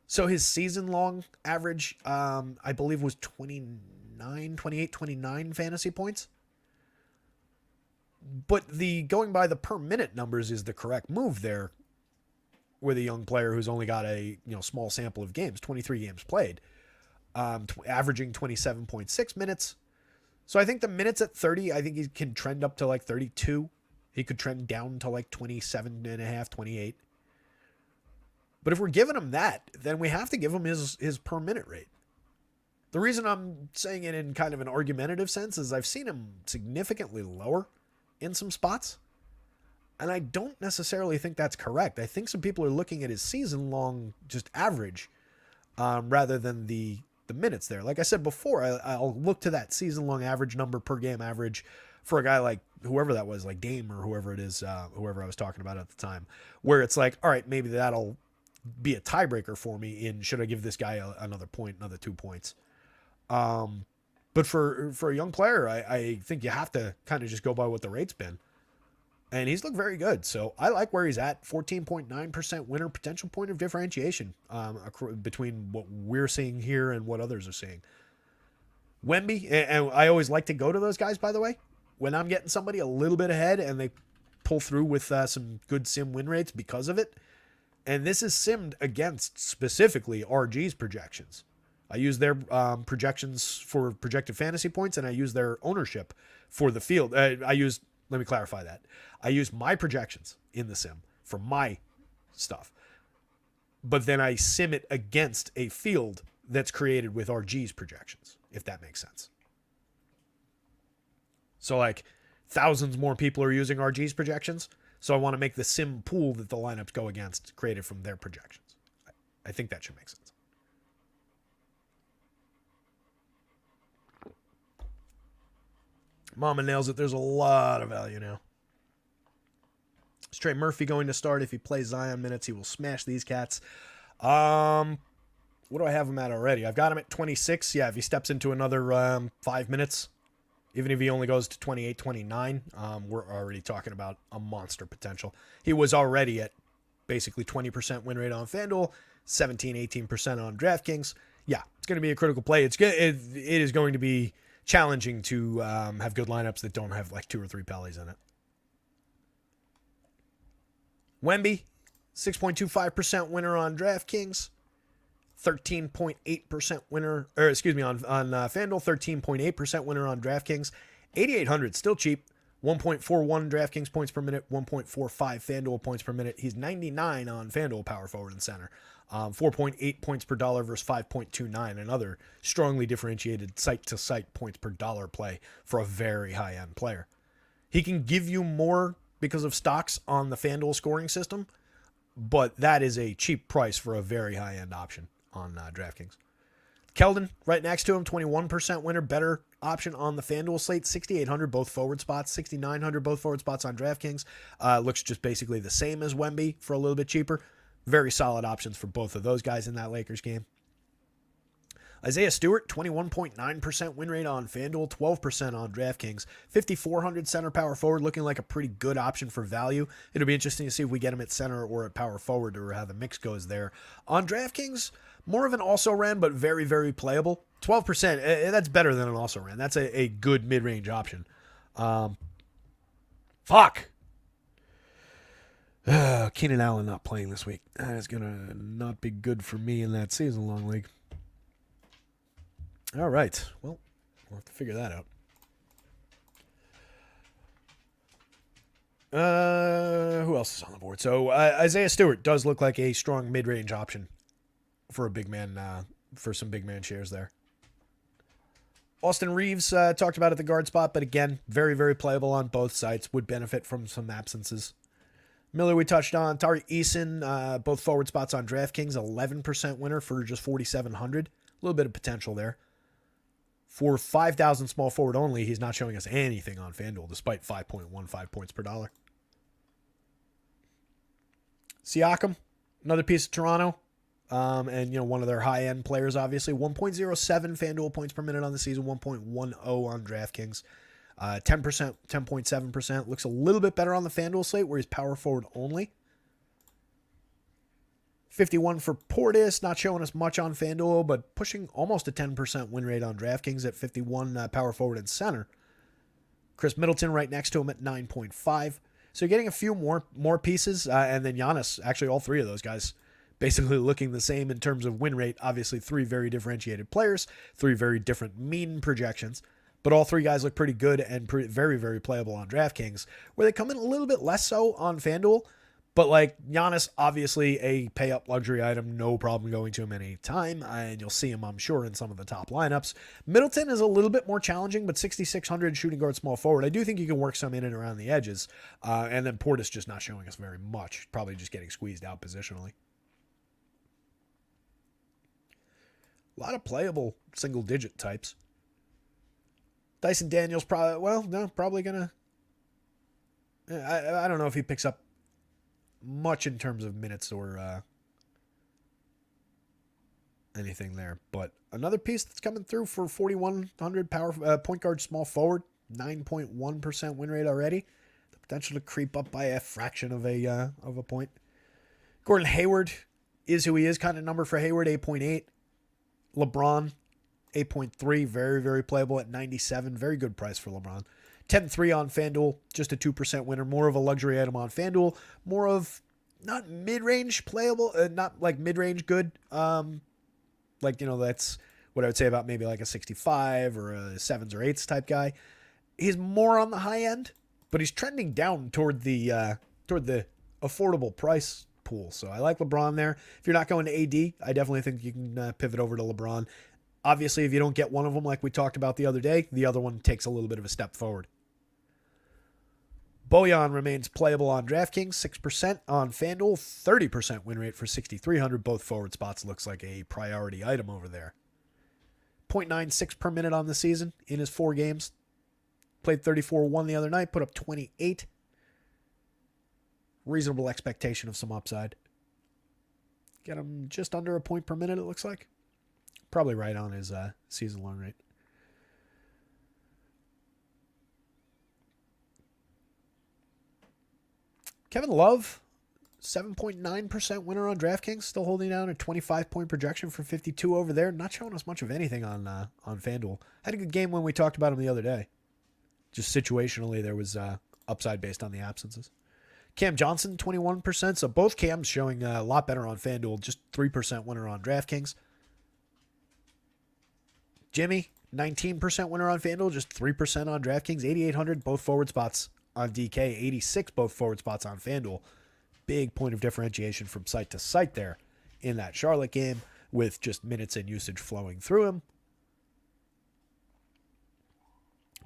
So his season-long average, I believe, was 29 fantasy points. But the going by the per-minute numbers is the correct move there with a young player who's only got a small sample of games, 23 games played, averaging 27.6 minutes. So I think the minutes at 30, I think he can trend up to like 32. He could trend down to like 27 and a half, 28. But if we're giving him that, then we have to give him his per minute rate. The reason I'm saying it in kind of an argumentative sense is I've seen him significantly lower in some spots. And I don't necessarily think that's correct. I think some people are looking at his season long just average rather than the minutes there. Like I said before, I'll look to that season long average number per game average for a guy like whoever that was, like Dame or whoever it is, whoever I was talking about at the time, where it's like, all right, maybe that'll be a tiebreaker for me in should I give this guy another point, another 2 points. But for a young player, I think you have to kind of just go by what the rate's been. And he's looked very good. So I like where he's at. 14.9% winner, potential point of differentiation between what we're seeing here and what others are seeing. Wemby, and I always like to go to those guys, by the way, when I'm getting somebody a little bit ahead and they pull through with some good sim win rates because of it. And this is simmed against specifically RG's projections. I use their projections for projected fantasy points, and I use their ownership for the field. Let me clarify that. I use my projections in the sim for my stuff. But then I sim it against a field that's created with RG's projections, if that makes sense. So like thousands more people are using RG's projections. So I want to make the sim pool that the lineups go against created from their projections. I think that should make sense. Mama nails it. There's a lot of value now. Is Trey Murphy going to start? If he plays Zion minutes, he will smash these cats. What do I have him at already? I've got him at 26. Yeah, if he steps into another 5 minutes, even if he only goes to 28, 29, we're already talking about a monster potential. He was already at basically 20% win rate on FanDuel, 17, 18% on DraftKings. Yeah, it's going to be a critical play. It is going to be challenging to have good lineups that don't have like 2 or 3 Pellies in it. Wemby, 6.25% winner on DraftKings, 13.8% winner, on FanDuel, 13.8% winner on DraftKings, 8,800, still cheap, 1.41 DraftKings points per minute, 1.45 FanDuel points per minute. He's 99 on FanDuel power forward and center. 4.8 points per dollar versus 5.29, another strongly differentiated site-to-site points per dollar play for a very high-end player. He can give you more because of stocks on the FanDuel scoring system, but that is a cheap price for a very high-end option on DraftKings. Keldon, right next to him, 21% winner, better option on the FanDuel slate, 6,800 both forward spots, 6,900 both forward spots on DraftKings. Looks just basically the same as Wemby for a little bit cheaper. Very solid options for both of those guys in that Lakers game. Isaiah Stewart, 21.9% win rate on FanDuel, 12% on DraftKings. 5,400 center power forward, looking like a pretty good option for value. It'll be interesting to see if we get him at center or at power forward or how the mix goes there. On DraftKings, more of an also-ran, but very, very playable. 12%, that's better than an also-ran. That's a good mid-range option. Fuck. Keenan Allen not playing this week. That is going to not be good for me in that season-long league. All right. Well, we'll have to figure that out. Who else is on the board? So Isaiah Stewart does look like a strong mid-range option for a big man, for some big man shares there. Austin Reeves talked about at the guard spot, but again, very, very playable on both sides. Would benefit from some absences. Miller we touched on. Tari Eason, both forward spots on DraftKings, 11% winner for just 4,700. A little bit of potential there. For 5,000 small forward only, he's not showing us anything on FanDuel, despite 5.15 points per dollar. Siakam, another piece of Toronto. And, one of their high-end players, obviously. 1.07 FanDuel points per minute on the season, 1.10 on DraftKings. 10%, 10.7%. Looks a little bit better on the FanDuel slate, where he's power forward only. 51 for Portis, not showing us much on FanDuel, but pushing almost a 10% win rate on DraftKings at 51 power forward and center. Chris Middleton right next to him at 9.5. So you're getting a few more pieces, and then Giannis, actually all three of those guys, basically looking the same in terms of win rate. Obviously, three very differentiated players, three very different mean projections, but all three guys look pretty good and very, very playable on DraftKings, where they come in a little bit less so on FanDuel. But like Giannis, obviously a pay-up luxury item, no problem going to him any time, and you'll see him, I'm sure, in some of the top lineups. Middleton is a little bit more challenging, but 6,600 shooting guard small forward. I do think you can work some in and around the edges, and then Portis just not showing us very much, probably just getting squeezed out positionally. A lot of playable single-digit types. Dyson Daniels probably going to... I don't know if he picks up much in terms of minutes or anything there. But another piece that's coming through for 4,100 power point guard small forward, 9.1% win rate already. The potential to creep up by a fraction of a point. Gordon Hayward is who he is, kind of number for Hayward, 8.8. LeBron, 8.3, very, very playable at 97. Very good price for LeBron. 10-3 on FanDuel, just a 2% winner. More of a luxury item on FanDuel. More of not mid-range playable, not like mid-range good. That's what I would say about maybe like a 65 or a 7s or 8s type guy. He's more on the high end, but he's trending down toward the affordable price pool. So I like LeBron there. If you're not going to AD, I definitely think you can pivot over to LeBron. Obviously, if you don't get one of them like we talked about the other day, the other one takes a little bit of a step forward. Bojan remains playable on DraftKings, 6% on FanDuel, 30% win rate for 6,300. Both forward spots looks like a priority item over there. 0.96 per minute on the season in his 4 games. Played 34-1 the other night, put up 28. Reasonable expectation of some upside. Get him just under a point per minute, it looks like. Probably right on his season-long rate. Kevin Love, 7.9% winner on DraftKings, still holding down a 25-point projection for 52 over there. Not showing us much of anything on FanDuel. Had a good game when we talked about him the other day. Just situationally, there was upside based on the absences. Cam Johnson, 21%. So both Cams showing a lot better on FanDuel. Just 3% winner on DraftKings. Jimmy, 19% winner on FanDuel. Just 3% on DraftKings. 8,800, both forward spots on DK. 86, both forward spots on FanDuel. Big point of differentiation from site to site there in that Charlotte game with just minutes and usage flowing through him.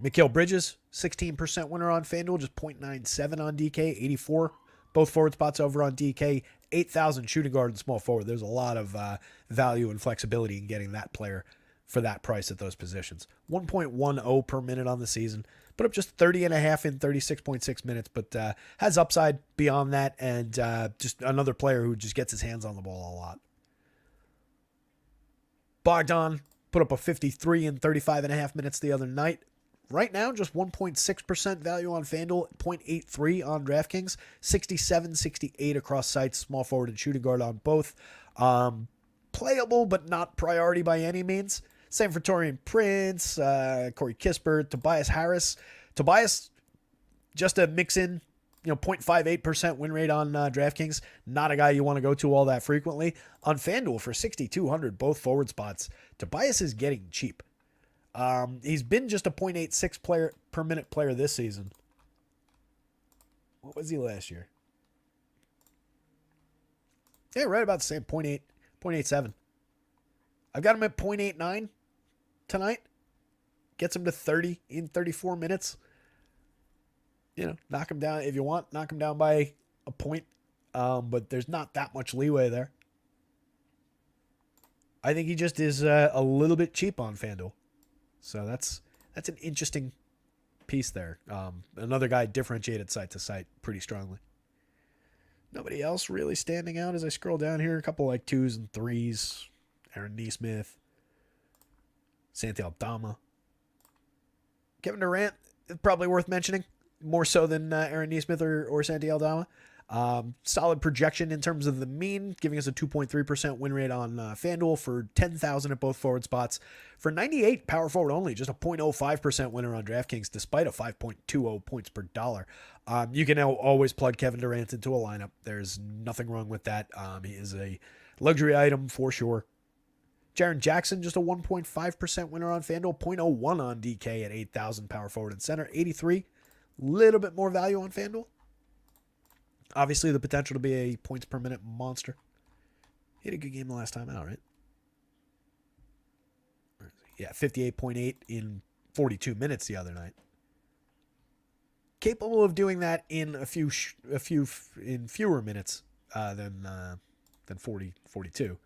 Mikal Bridges, 16% winner on FanDuel, just 0.97 on DK, 84. Both forward spots over on DK, 8,000 shooting guard and small forward. There's a lot of value and flexibility in getting that player for that price at those positions. 1.10 per minute on the season. Put up just 30.5 in 36.6 minutes, but has upside beyond that, and just another player who just gets his hands on the ball a lot. Bogdan put up a 53 in 35.5 minutes the other night. Right now, just 1.6% value on FanDuel, 0.83 on DraftKings, 67, 68 across sites, small forward and shooting guard on both. Playable, but not priority by any means. Same for Taurean Prince, Corey Kispert, Tobias Harris. Tobias, just a mix-in 0.58% win rate on DraftKings. Not a guy you want to go to all that frequently. On FanDuel for 6,200, both forward spots, Tobias is getting cheap. He's been just a 0.86 player per minute player this season. What was he last year? Yeah, right about the same, 0.8, 0.87. I've got him at 0.89 tonight. Gets him to 30 in 34 minutes. Knock him down if you want. Knock him down by a point. But there's not that much leeway there. I think he just is a little bit cheap on FanDuel. So that's an interesting piece there. Another guy differentiated site to site pretty strongly. Nobody else really standing out as I scroll down here. A couple like 2s and 3s. Aaron Nesmith. Santi Aldama. Kevin Durant is probably worth mentioning. More so than Aaron Nesmith or Santi Aldama. Solid projection in terms of the mean, giving us a 2.3% win rate on FanDuel for 10,000 at both forward spots. For 98, power forward only, just a 0.05% winner on DraftKings, despite a 5.20 points per dollar. You can now always plug Kevin Durant into a lineup. There's nothing wrong with that. He is a luxury item for sure. Jaren Jackson, just a 1.5% winner on FanDuel, 0.01 on DK at 8,000 power forward and center, 83. Little bit more value on FanDuel. Obviously, the potential to be a points per minute monster. He had a good game the last time out, right? Yeah, 58.8 in 42 minutes the other night. Capable of doing that in fewer minutes than 42.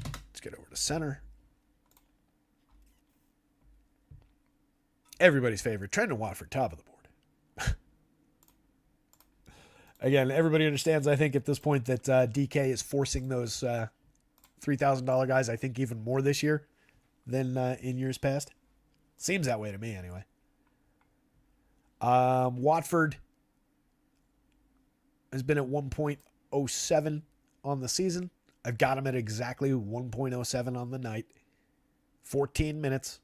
Let's get over to center. Everybody's favorite, Trendon Watford, top of the board. Again, everybody understands, I think, at this point that DK is forcing those $3,000 guys, I think, even more this year than in years past. Seems that way to me, anyway. Watford has been at 1.07 on the season. I've got him at exactly 1.07 on the night. 14 minutes.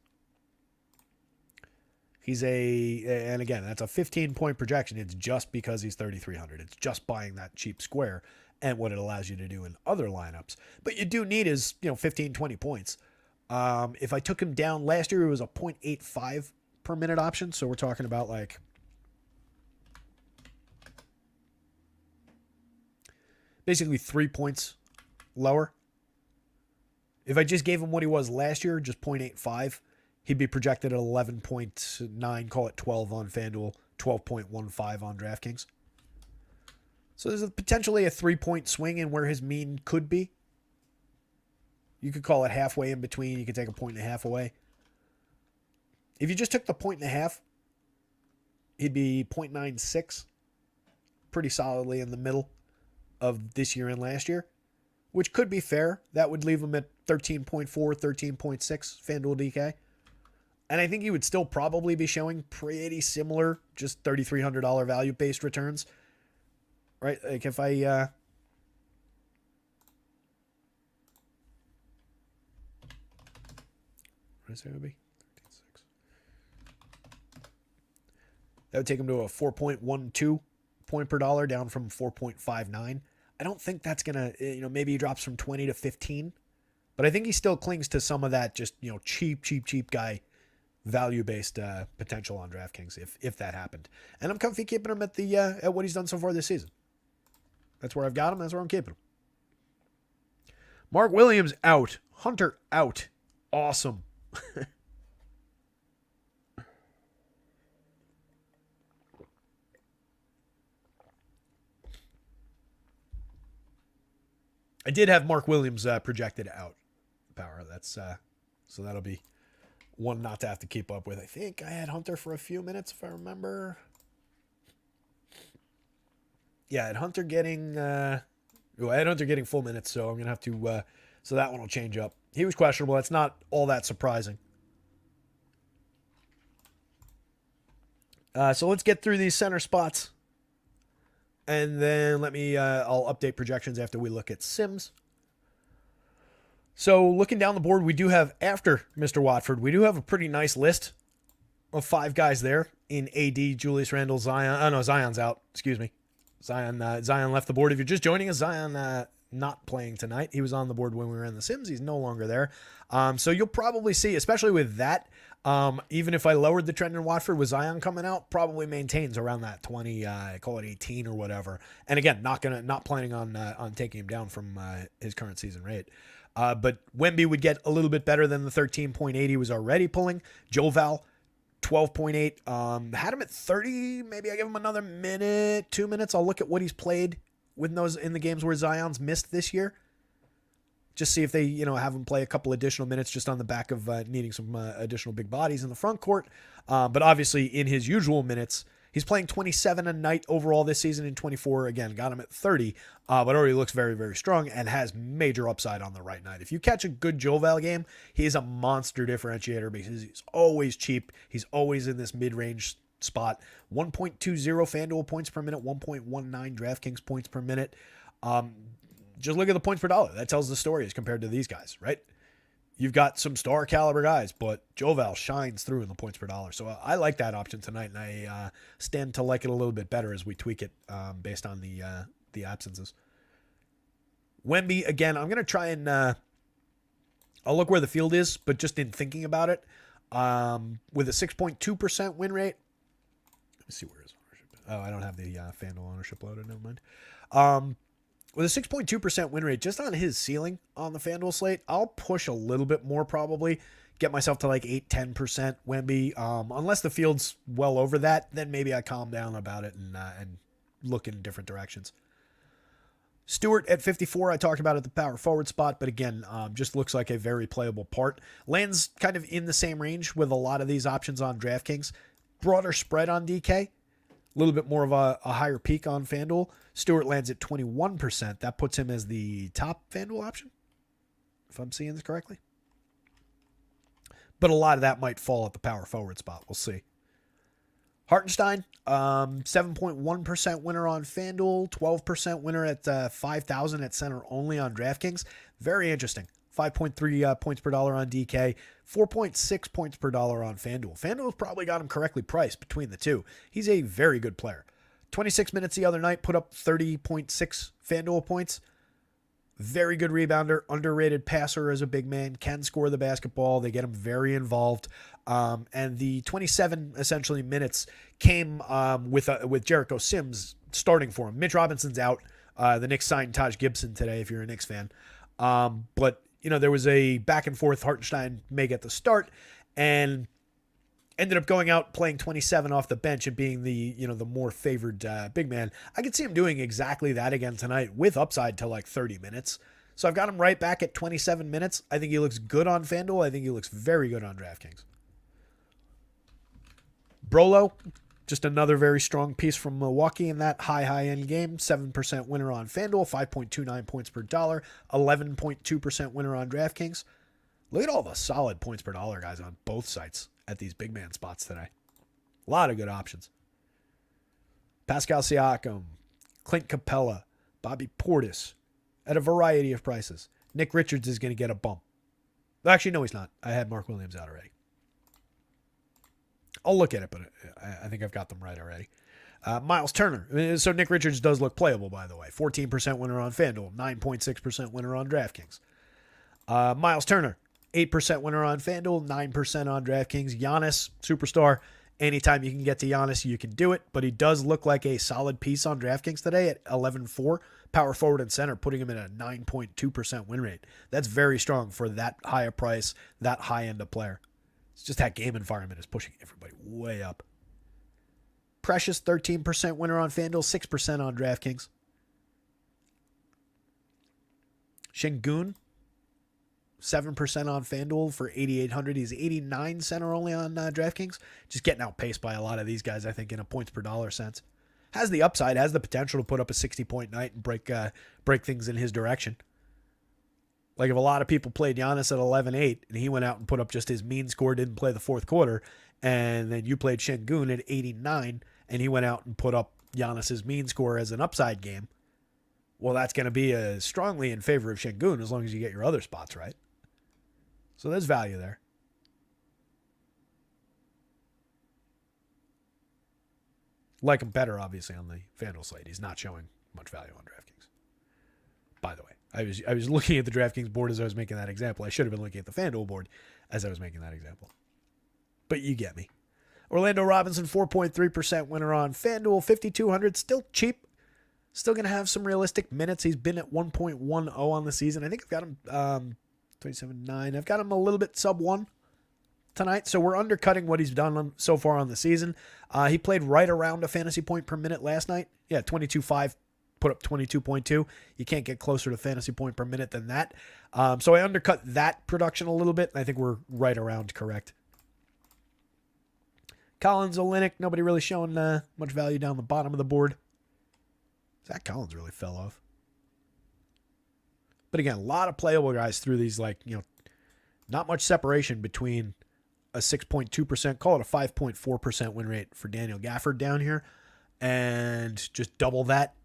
And again, that's a 15-point projection. It's just because he's 3,300. It's just buying that cheap square and what it allows you to do in other lineups. But you do need his, 15, 20 points. If I took him down last year, it was a 0.85 per minute option. So we're talking about basically 3 points lower. If I just gave him what he was last year, just 0.85, he'd be projected at 11.9, call it 12 on FanDuel, 12.15 on DraftKings. So there's potentially a 3-point swing in where his mean could be. You could call it halfway in between. You could take a 1.5 away. If you just took the 1.5, he'd be 0.96, pretty solidly in the middle of this year and last year, which could be fair. That would leave him at 13.4, 13.6 FanDuel DK. And I think he would still probably be showing pretty similar, just $3,300 value-based returns. Right? Like if I... what is that going to be? 13.6. That would take him to a 4.12 point per dollar, down from 4.59. I don't think that's going to... maybe he drops from 20 to 15. But I think he still clings to some of that just, cheap guy value-based potential on DraftKings if that happened. And I'm comfy keeping him at what he's done so far this season. That's where I've got him. That's where I'm keeping him. Mark Williams out. Hunter out. Awesome. I did have Mark Williams projected out. Power. That's so that'll be one not to have to keep up with. I think I had Hunter for a few minutes, if I remember. Yeah, I had Hunter getting full minutes, so I'm gonna have to. So that one will change up. He was questionable. That's not all that surprising. So let's get through these center spots, and then I'll update projections after we look at Sims. So looking down the board, we do have, after Mr. Watford, we do have a pretty nice list of 5 guys there in AD, Julius Randle, Zion. Oh, no, Zion's out. Excuse me. Zion left the board. If you're just joining us, Zion not playing tonight. He was on the board when we were in the Sims. He's no longer there. So you'll probably see, especially with that, even if I lowered the trend in Watford with Zion coming out, probably maintains around that 20, call it 18 or whatever. And again, not planning on taking him down from his current season rate. But Wemby would get a little bit better than the 13.8 he was already pulling. Joval, 12.8. Had him at 30. Maybe I give him another minute, 2 minutes. I'll look at what he's played with those in the games where Zion's missed this year. Just see if they, have him play a couple additional minutes just on the back of needing some additional big bodies in the front court. But obviously in his usual minutes, he's playing 27 a night overall this season in 24. Again, got him at 30, but already looks very, very strong and has major upside on the right night. If you catch a good Joval game, he is a monster differentiator because he's always cheap. He's always in this mid-range spot. 1.20 FanDuel points per minute, 1.19 DraftKings points per minute. Just look at the points per dollar. That tells the story as compared to these guys, right? You've got some star caliber guys, but Joval shines through in the points per dollar. So I like that option tonight, and I stand to like it a little bit better as we tweak it based on the absences. Wemby, again, I'm going to try and I'll look where the field is, but just in thinking about it, with a 6.2% win rate. Let me see where his ownership is. Oh, I don't have the FanDuel ownership loaded. Never mind. With a 6.2% win rate, just on his ceiling on the FanDuel slate, I'll push a little bit more probably, get myself to like 8-10% Wemby. Unless the field's well over that, then maybe I calm down about it and look in different directions. Stewart at 54, I talked about at the power forward spot, but again, just looks like a very playable part. Lands kind of in the same range with a lot of these options on DraftKings. Broader spread on DK. A little bit more of a higher peak on FanDuel. Stewart lands at 21%. That puts him as the top FanDuel option, if I'm seeing this correctly. But a lot of that might fall at the power forward spot. We'll see. Hartenstein, 7.1% winner on FanDuel, 12% winner at 5,000 at center only on DraftKings. Very interesting. 5.3 points per dollar on DK, 4.6 points per dollar on FanDuel. FanDuel's probably got him correctly priced between the two. He's a very good player. 26 minutes the other night, put up 30.6 FanDuel points. Very good rebounder, underrated passer as a big man, can score the basketball. They get him very involved. And the 27 essentially minutes came with Jericho Sims starting for him. Mitch Robinson's out. The Knicks signed Taj Gibson today, if you're a Knicks fan. But there was a back and forth. Hartenstein may get the start and ended up going out playing 27 off the bench and being the more favored big man. I could see him doing exactly that again tonight with upside to like 30 minutes. So I've got him right back at 27 minutes. I think he looks good on FanDuel. I think he looks very good on DraftKings. Brolo, just another very strong piece from Milwaukee in that high-end game. 7% winner on FanDuel, 5.29 points per dollar, 11.2% winner on DraftKings. Look at all the solid points per dollar guys on both sites at these big man spots today. A lot of good options. Pascal Siakam, Clint Capella, Bobby Portis at a variety of prices. Nick Richards is going to get a bump. Actually, no, he's not. I had Mark Williams out already. I'll look at it, but I think I've got them right already. Miles Turner. So Nick Richards does look playable, by the way. 14% winner on FanDuel, 9.6% winner on DraftKings. Miles Turner, 8% winner on FanDuel, 9% on DraftKings. Giannis, superstar. Anytime you can get to Giannis, you can do it. But he does look like a solid piece on DraftKings today at 11.4. Power forward and center, putting him in a 9.2% win rate. That's very strong for that high a price, that high end of player. It's just that game environment is pushing everybody way up. Precious, 13% winner on FanDuel, 6% on DraftKings. Şengün, 7% on FanDuel for 8,800. He's 89 center only on DraftKings. Just getting outpaced by a lot of these guys, I think, in a points per dollar sense. Has the upside, has the potential to put up a 60-point night and break things in his direction. Like if a lot of people played Giannis at 11-8 and he went out and put up just his mean score, didn't play the fourth quarter, and then you played Şengün at 89 and he went out and put up Giannis's mean score as an upside game, well, that's going to be strongly in favor of Şengün as long as you get your other spots right. So there's value there. Like him better, obviously, on the FanDuel slate. He's not showing much value on DraftKings. By the way, I was looking at the DraftKings board as I was making that example. I should have been looking at the FanDuel board as I was making that example. But you get me. Orlando Robinson, 4.3% winner on FanDuel, 5,200. Still cheap. Still going to have some realistic minutes. He's been at 1.10 on the season. I think I've got him 27.9. I've got him a little bit sub 1 tonight. So we're undercutting what he's done so far on the season. He played right around a fantasy point per minute last night. Yeah, 22.5. Put up 22.2. You can't get closer to fantasy point per minute than that. So I undercut that production a little bit, and I think we're right around correct. Collins, Olynyk, nobody really showing much value down the bottom of the board. Zach Collins really fell off. But again, a lot of playable guys through these, not much separation between a 6.2%, call it a 5.4% win rate for Daniel Gafford down here, and just double that.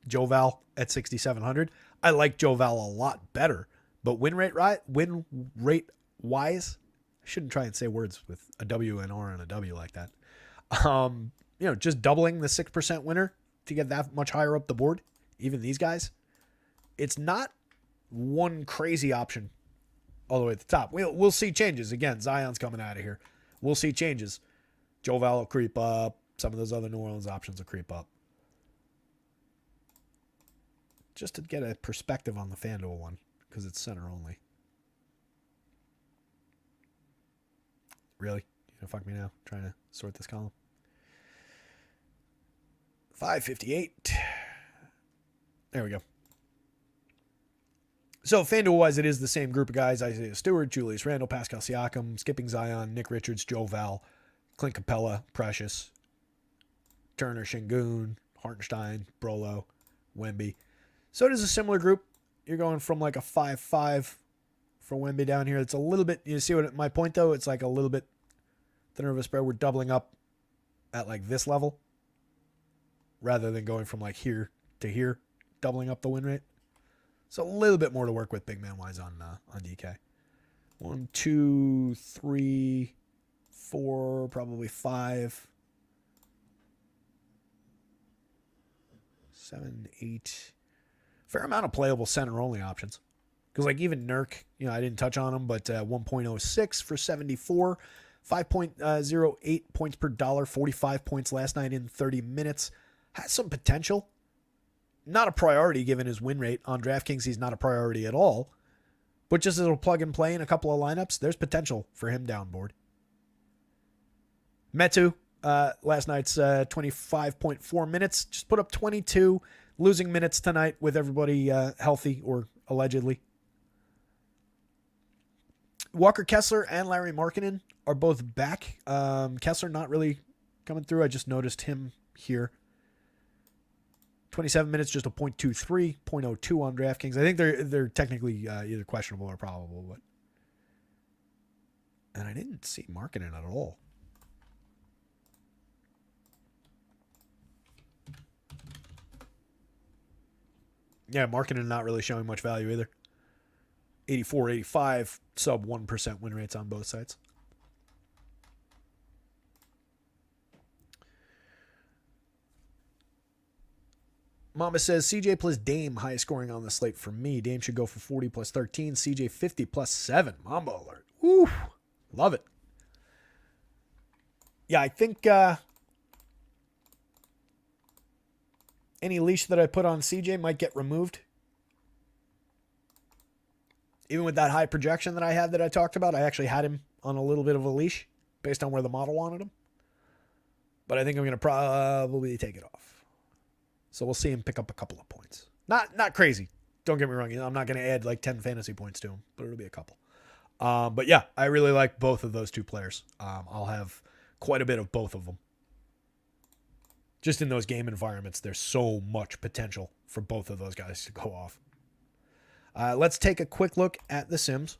Joe Val at 6,700. I like Joe Val a lot better, but win rate wise, I shouldn't try and say words with a W and R and a W like that. Just doubling the 6% winner to get that much higher up the board, even these guys, it's not one crazy option all the way at the top. We'll see changes. Again, Zion's coming out of here. We'll see changes. Joe Val will creep up. Some of those other New Orleans options will creep up. Just to get a perspective on the FanDuel one, because it's center only. Really? You gonna fuck me now? Trying to sort this column. 558. There we go. So FanDuel-wise, it is the same group of guys. Isaiah Stewart, Julius Randle, Pascal Siakam, skipping Zion, Nick Richards, Joe Val, Clint Capella, Precious, Turner, Şengün, Hartenstein, Brolo, Wemby. So it is a similar group. You're going from like a 5-5 for Wemby down here. It's a little bit, you see what my point though? It's like a little bit thinner of a spread. We're doubling up at like this level rather than going from like here to here, doubling up the win rate. So a little bit more to work with big man wise on DK. 1, 2, 3, 4, probably 5, 7, 8. Fair amount of playable center only options. Because like even Nurk, I didn't touch on him, but 1.06 for 74, 5.08 points per dollar, 45 points last night in 30 minutes. Has some potential. Not a priority given his win rate. On DraftKings, he's not a priority at all. But just as a plug and play in a couple of lineups, there's potential for him down board. Metu, last night's 25.4 minutes. Just put up 22. Losing minutes tonight with everybody healthy or allegedly. Walker Kessler and Larry Markkinen are both back. Kessler not really coming through. I just noticed him here. 27 minutes, just a 0.23, 0.02 on DraftKings. I think they're technically either questionable or probable, but and I didn't see Markkinen at all. Yeah, Markkinen not really showing much value either. 84, 85, sub 1% win rates on both sides. Mama says, CJ plus Dame, highest scoring on the slate for me. Dame should go for 40 plus 13. CJ 50 plus 7. Mamba alert. Woo! Love it. Yeah, I think any leash that I put on CJ might get removed. Even with that high projection that I had that I talked about, I actually had him on a little bit of a leash based on where the model wanted him. But I think I'm going to probably take it off. So we'll see him pick up a couple of points. Not crazy. Don't get me wrong. I'm not going to add like 10 fantasy points to him, but it'll be a couple. But yeah, I really like both of those two players. I'll have quite a bit of both of them. Just in those game environments, there's so much potential for both of those guys to go off. Let's take a quick look at the Sims.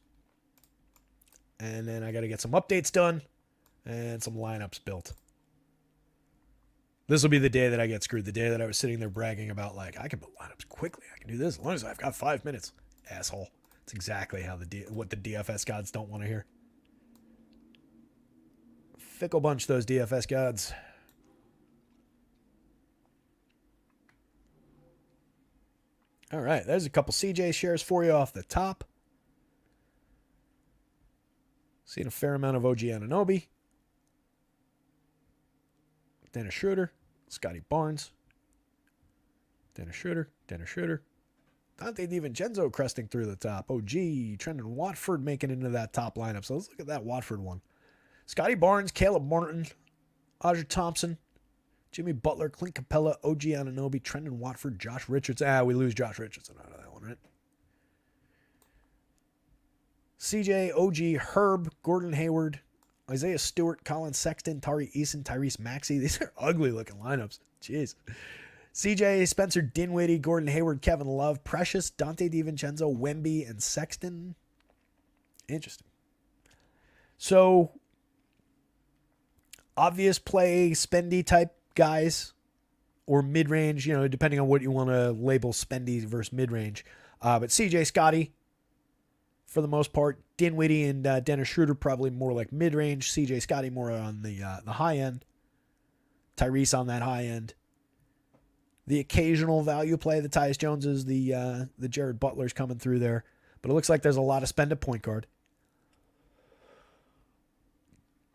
And then I got to get some updates done and some lineups built. This will be the day that I get screwed. The day that I was sitting there bragging about, like, I can build lineups quickly. I can do this as long as I've got 5 minutes. Asshole. It's exactly how what the DFS gods don't want to hear. Fickle bunch, those DFS gods. All right, there's a couple CJ shares for you off the top. Seen a fair amount of OG Anunoby. Dennis Schroeder, Scotty Barnes. Dennis Schroeder. Dante DiVincenzo cresting through the top. OG, Trendon Watford making into that top lineup. So let's look at that Watford one. Scotty Barnes, Caleb Martin, Audrey Thompson, Jimmy Butler, Clint Capella, OG Anunoby, Trendon Watford, Josh Richardson. We lose Josh Richardson out of that one, right? CJ, OG, Herb, Gordon Hayward, Isaiah Stewart, Colin Sexton, Tari Eason, Tyrese Maxey. These are ugly looking lineups. Jeez. CJ, Spencer Dinwiddie, Gordon Hayward, Kevin Love, Precious, Dante DiVincenzo, Wemby, and Sexton. Interesting. So, obvious play, spendy type guys, or mid-range, depending on what you want to label spendy versus mid-range. But CJ, Scotty, for the most part, Dinwiddie and Dennis Schroeder probably more like mid-range. CJ, Scotty more on the high end. Tyrese on that high end. The occasional value play, the Tyus Joneses, the Jared Butlers coming through there. But it looks like there's a lot of spend at point guard.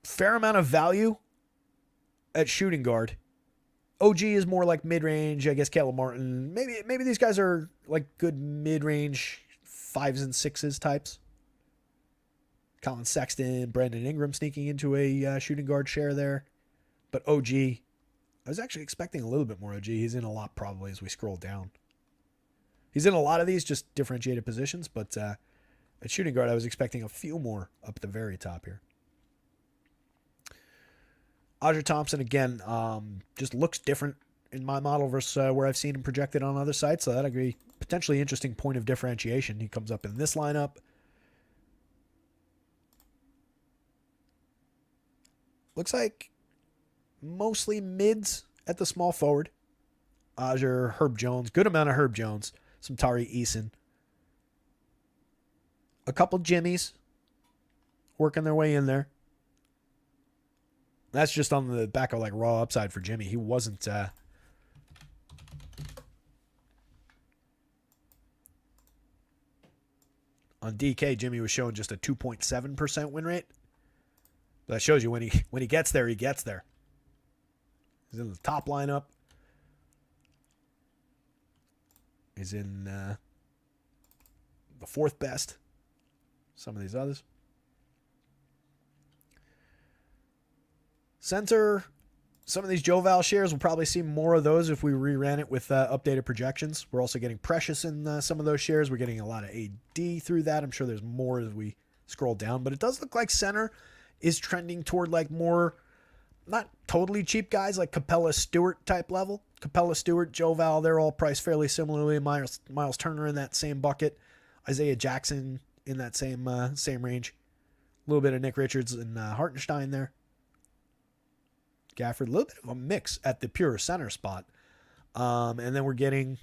Fair amount of value at shooting guard. OG is more like mid-range. I guess Caleb Martin. Maybe these guys are like good mid-range 5s and 6s types. Colin Sexton, Brandon Ingram sneaking into a shooting guard share there. But OG, I was actually expecting a little bit more OG. He's in a lot probably as we scroll down. He's in a lot of these, just differentiated positions. But at shooting guard, I was expecting a few more up at the very top here. Audrey Thompson, again, just looks different in my model versus where I've seen him projected on other sites. So that'd be a potentially interesting point of differentiation. He comes up in this lineup. Looks like mostly mids at the small forward. Audrey, Herb Jones, good amount of Herb Jones. Some Tari Eason. A couple Jimmies working their way in there. That's just on the back of like raw upside for Jimmy. He wasn't on DK. Jimmy was showing just a 2.7% win rate. But that shows you when he gets there, he gets there. He's in the top lineup. He's in the fourth best. Some of these others. Center, some of these Joval shares, we'll probably see more of those if we reran it with updated projections. We're also getting Precious in some of those shares. We're getting a lot of AD through that. I'm sure there's more as we scroll down. But it does look like center is trending toward like more, not totally cheap guys, like Capella Stewart type level. Capella Stewart, Joval, they're all priced fairly similarly. Miles Turner in that same bucket. Isaiah Jackson in that same range. A little bit of Nick Richards and Hartenstein there. Gafford, a little bit of a mix at the pure center spot. And then we're getting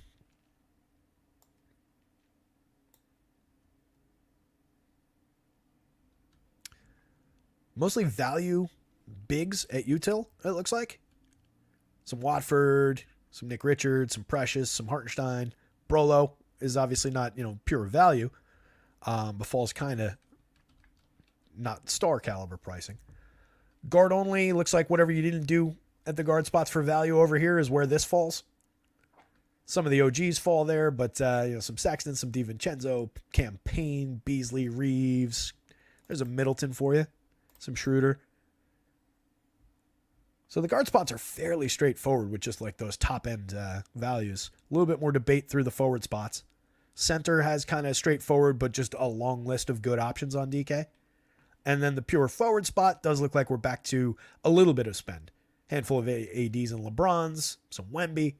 mostly value bigs at util, it looks like. Some Watford, some Nick Richards, some Precious, some Hartenstein. Brolo is obviously not, pure value, but falls kind of not star caliber pricing. Guard only, looks like whatever you didn't do at the guard spots for value over here is where this falls. Some of the OGs fall there, but some Sexton, some DiVincenzo, Campaign, Beasley, Reeves. There's a Middleton for you. Some Schroeder. So the guard spots are fairly straightforward with just like those top end values. A little bit more debate through the forward spots. Center has kind of straightforward, but just a long list of good options on DK. And then the pure forward spot does look like we're back to a little bit of spend. Handful of ADs and LeBrons, some Wemby.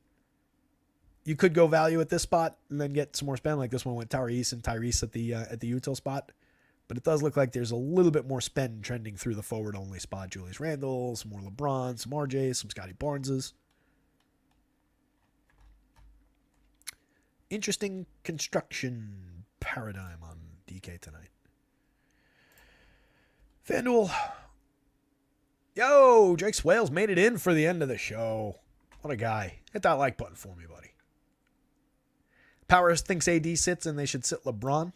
You could go value at this spot and then get some more spend. Like this one went Tyrese and Tyrese at the util spot. But it does look like there's a little bit more spend trending through the forward only spot. Julius Randle, some more LeBron, some RJs, some Scotty Barneses. Interesting construction paradigm on DK tonight. FanDuel. Yo, Jake Swales made it in for the end of the show. What a guy. Hit that like button for me, buddy. Powers thinks AD sits and they should sit LeBron.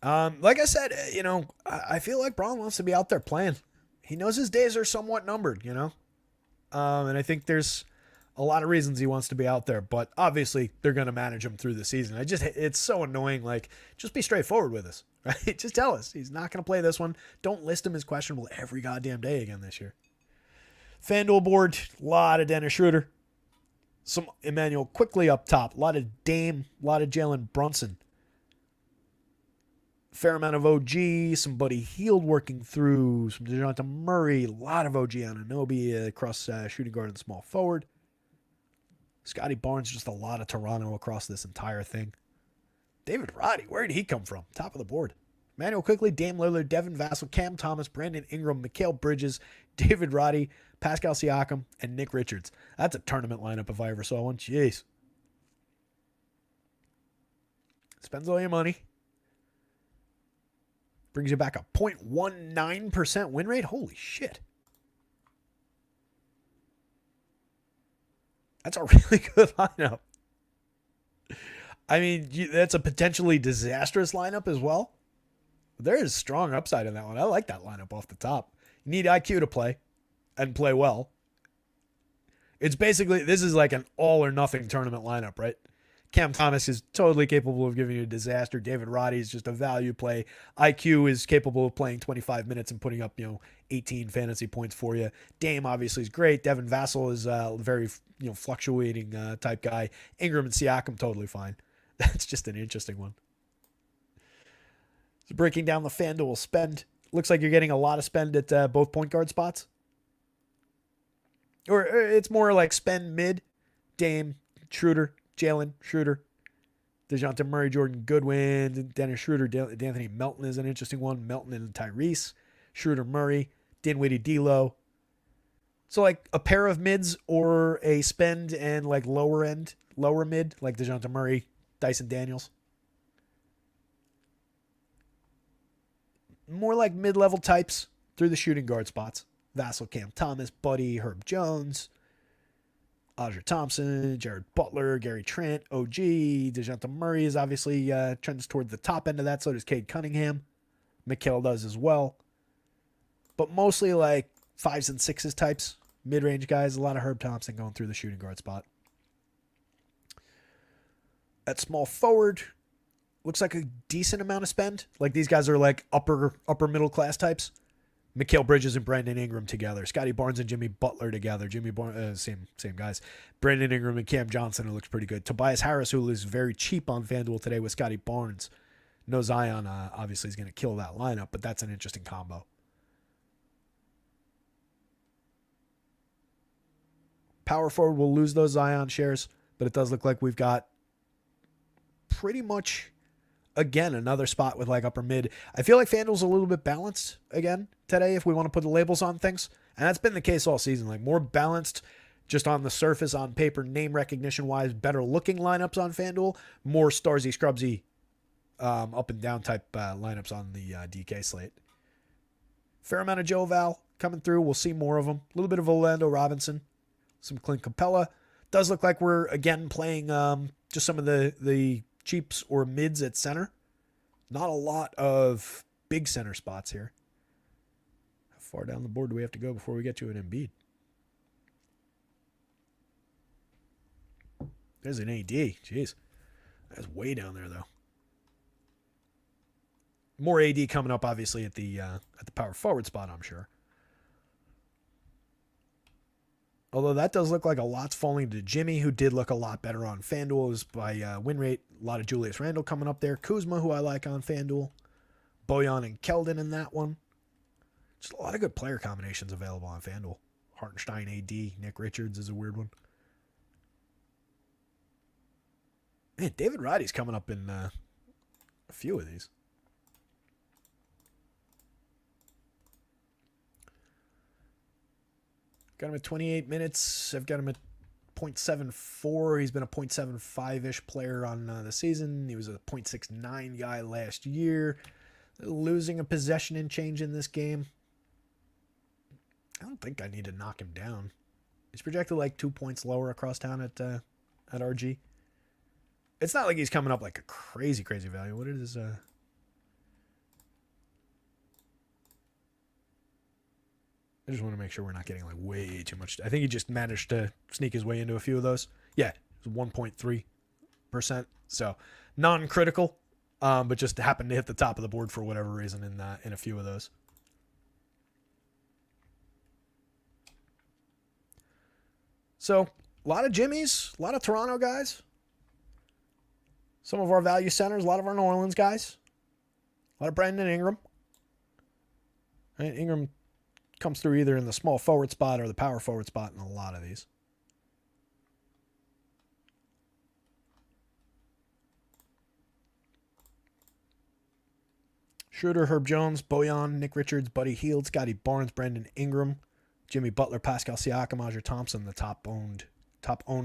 Like I said, I feel like Braun wants to be out there playing. He knows his days are somewhat numbered, and I think there's a lot of reasons he wants to be out there, but obviously they're going to manage him through the season. It's so annoying. Like, just be straightforward with us, right? Just tell us he's not going to play this one. Don't list him as questionable every goddamn day again this year. FanDuel board, a lot of Dennis Schroeder. Some Emmanuel quickly up top. A lot of Dame, a lot of Jalen Brunson. Fair amount of OG, some Buddy Hield working through, some DeJounte Murray, a lot of OG Anunoby across shooting guard and small forward. Scotty Barnes, just a lot of Toronto across this entire thing. David Roddy, where did he come from? Top of the board. Emmanuel quickly, Dame Lillard, Devin Vassell, Cam Thomas, Brandon Ingram, Mikal Bridges, David Roddy, Pascal Siakam, and Nick Richards. That's a tournament lineup if I ever saw one. Jeez. Spends all your money. Brings you back a 0.19% win rate. Holy shit. That's a really good lineup. I mean, that's a potentially disastrous lineup as well. There is strong upside in that one. I like that lineup off the top. You need IQ to play and play well. It's basically, this is like an all or nothing tournament lineup, right? Cam Thomas is totally capable of giving you a disaster. David Roddy is just a value play. IQ is capable of playing 25 minutes and putting up, 18 fantasy points for you. Dame obviously is great. Devin Vassell is a very, fluctuating type guy. Ingram and Siakam, totally fine. That's just an interesting one. So breaking down the FanDuel spend. Looks like you're getting a lot of spend at both point guard spots. Or it's more like spend mid. Dame, Schroeder, Jalen, Schroeder, DeJounte Murray, Jordan Goodwin, Dennis Schroeder, D'Anthony Melton is an interesting one. Melton and Tyrese, Schroeder, Murray, Dinwiddie, D'Lo. So like a pair of mids or a spend and like lower mid, like DeJounte Murray, Dyson Daniels. More like mid-level types through the shooting guard spots. Vassell, Cam Thomas, Buddy, Herb Jones, Audra Thompson, Jared Butler, Gary Trent, OG, DeJounte Murray is obviously trends toward the top end of that. So does Cade Cunningham. Mikal does as well. But mostly like 5s and 6s types. Mid-range guys. A lot of Herb Thompson going through the shooting guard spot. At small forward, looks like a decent amount of spend. Like these guys are like upper middle class types. Mikal Bridges and Brandon Ingram together. Scotty Barnes and Jimmy Butler together. Jimmy Barnes, same guys. Brandon Ingram and Cam Johnson, who looks pretty good. Tobias Harris, who is very cheap on FanDuel today with Scotty Barnes. No Zion, obviously, is going to kill that lineup, but that's an interesting combo. Power forward will lose those Zion shares, but it does look like we've got pretty much, again, another spot with like upper mid. I feel like FanDuel's a little bit balanced again today if we want to put the labels on things. And that's been the case all season. Like more balanced just on the surface, on paper, name recognition wise, better looking lineups on FanDuel. More Starsy Scrubsy up and down type lineups on the DK slate. Fair amount of Joe Val coming through. We'll see more of them. A little bit of Orlando Robinson. Some Clint Capella. Does look like we're again playing just some of the cheaps or mids at center. Not a lot of big center spots here. How far down the board do we have to go before we get to an Embiid? There's an AD. Jeez. That's way down there, though. More AD coming up, obviously, at the power forward spot, I'm sure. Although that does look like a lot's falling to Jimmy, who did look a lot better on FanDuel. Is by win rate. A lot of Julius Randle coming up there. Kuzma, who I like on FanDuel. Bojan and Keldon in that one. Just a lot of good player combinations available on FanDuel. Hartenstein, AD, Nick Richards is a weird one. Man, David Roddy's coming up in a few of these. Got him at 28 minutes. I've got him at 0.74. He's been a 0.75-ish player on the season. He was a 0.69 guy last year. Losing a possession and change in this game. I don't think I need to knock him down. He's projected like 2 points lower across town at RG. It's not like he's coming up like a crazy value. What is I just want to make sure we're not getting like way too much. I think he just managed to sneak his way into a few of those. Yeah, it's 1.3%. So non-critical, but just happened to hit the top of the board for whatever reason in a few of those. So a lot of Jimmies, a lot of Toronto guys. Some of our value centers, a lot of our New Orleans guys. A lot of Brandon Ingram. Right? Ingram comes through either in the small forward spot or the power forward spot in a lot of these. Schroeder, Herb Jones, Bojan, Nick Richards, Buddy Hield, Scotty Barnes, Brandon Ingram, Jimmy Butler, Pascal Siakam, Audrey Thompson, the top owned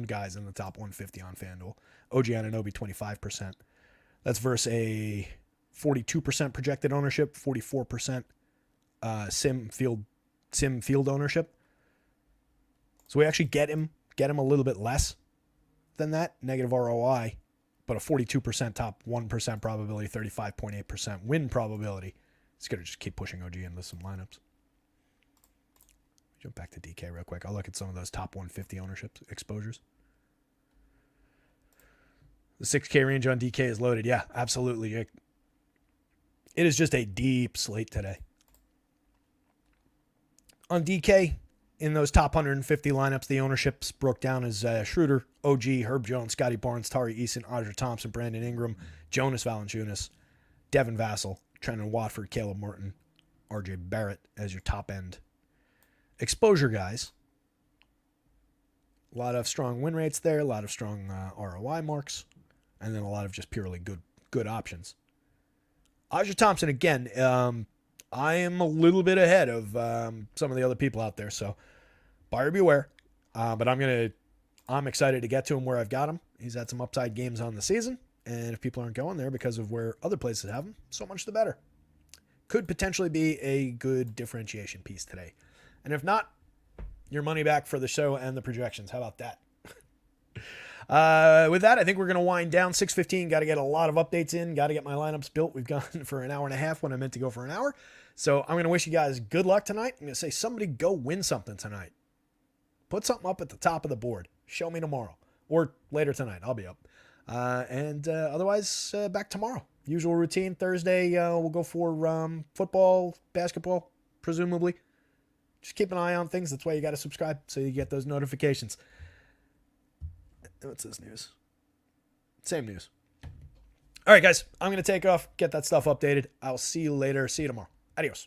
guys in the top 150 on FanDuel. OG Anunoby, 25%. That's versus a 42% projected ownership, 44% sim field ownership. So we actually get him a little bit less than that, negative ROI, but a 42% top 1% probability, 35.8% win probability. It's going to just keep pushing OG into some lineups. Jump back to DK real quick. I'll look at some of those top 150 ownership exposures. The 6K range on DK is loaded. Yeah, absolutely. It is just a deep slate today. On DK, in those top 150 lineups, the ownerships broke down as Schroeder, OG, Herb Jones, Scotty Barnes, Tari Eason, Audrey Thompson, Brandon Ingram, Jonas Valanciunas, Devin Vassell, Trenton Watford, Caleb Martin, RJ Barrett as your top end exposure guys. A lot of strong win rates there, a lot of strong ROI marks, and then a lot of just purely good options. Audrey Thompson, again, I am a little bit ahead of some of the other people out there, so buyer beware. But I'm excited to get to him where I've got him. He's had some upside games on the season, and if people aren't going there because of where other places have him, so much the better. Could potentially be a good differentiation piece today. And if not, your money back for the show and the projections. How about that? With that, I think we're going to wind down. 6:15. Got to get a lot of updates in. Got to get my lineups built. We've gone for an hour and a half when I meant to go for an hour. So I'm going to wish you guys good luck tonight. I'm going to say somebody go win something tonight. Put something up at the top of the board. Show me tomorrow or later tonight. I'll be up. Otherwise, back tomorrow. Usual routine. Thursday, we'll go for football, basketball, presumably. Just keep an eye on things. That's why you got to subscribe so you get those notifications. What's this news? Same news. All right, guys. I'm going to take off, get that stuff updated. I'll see you later. See you tomorrow. Adios.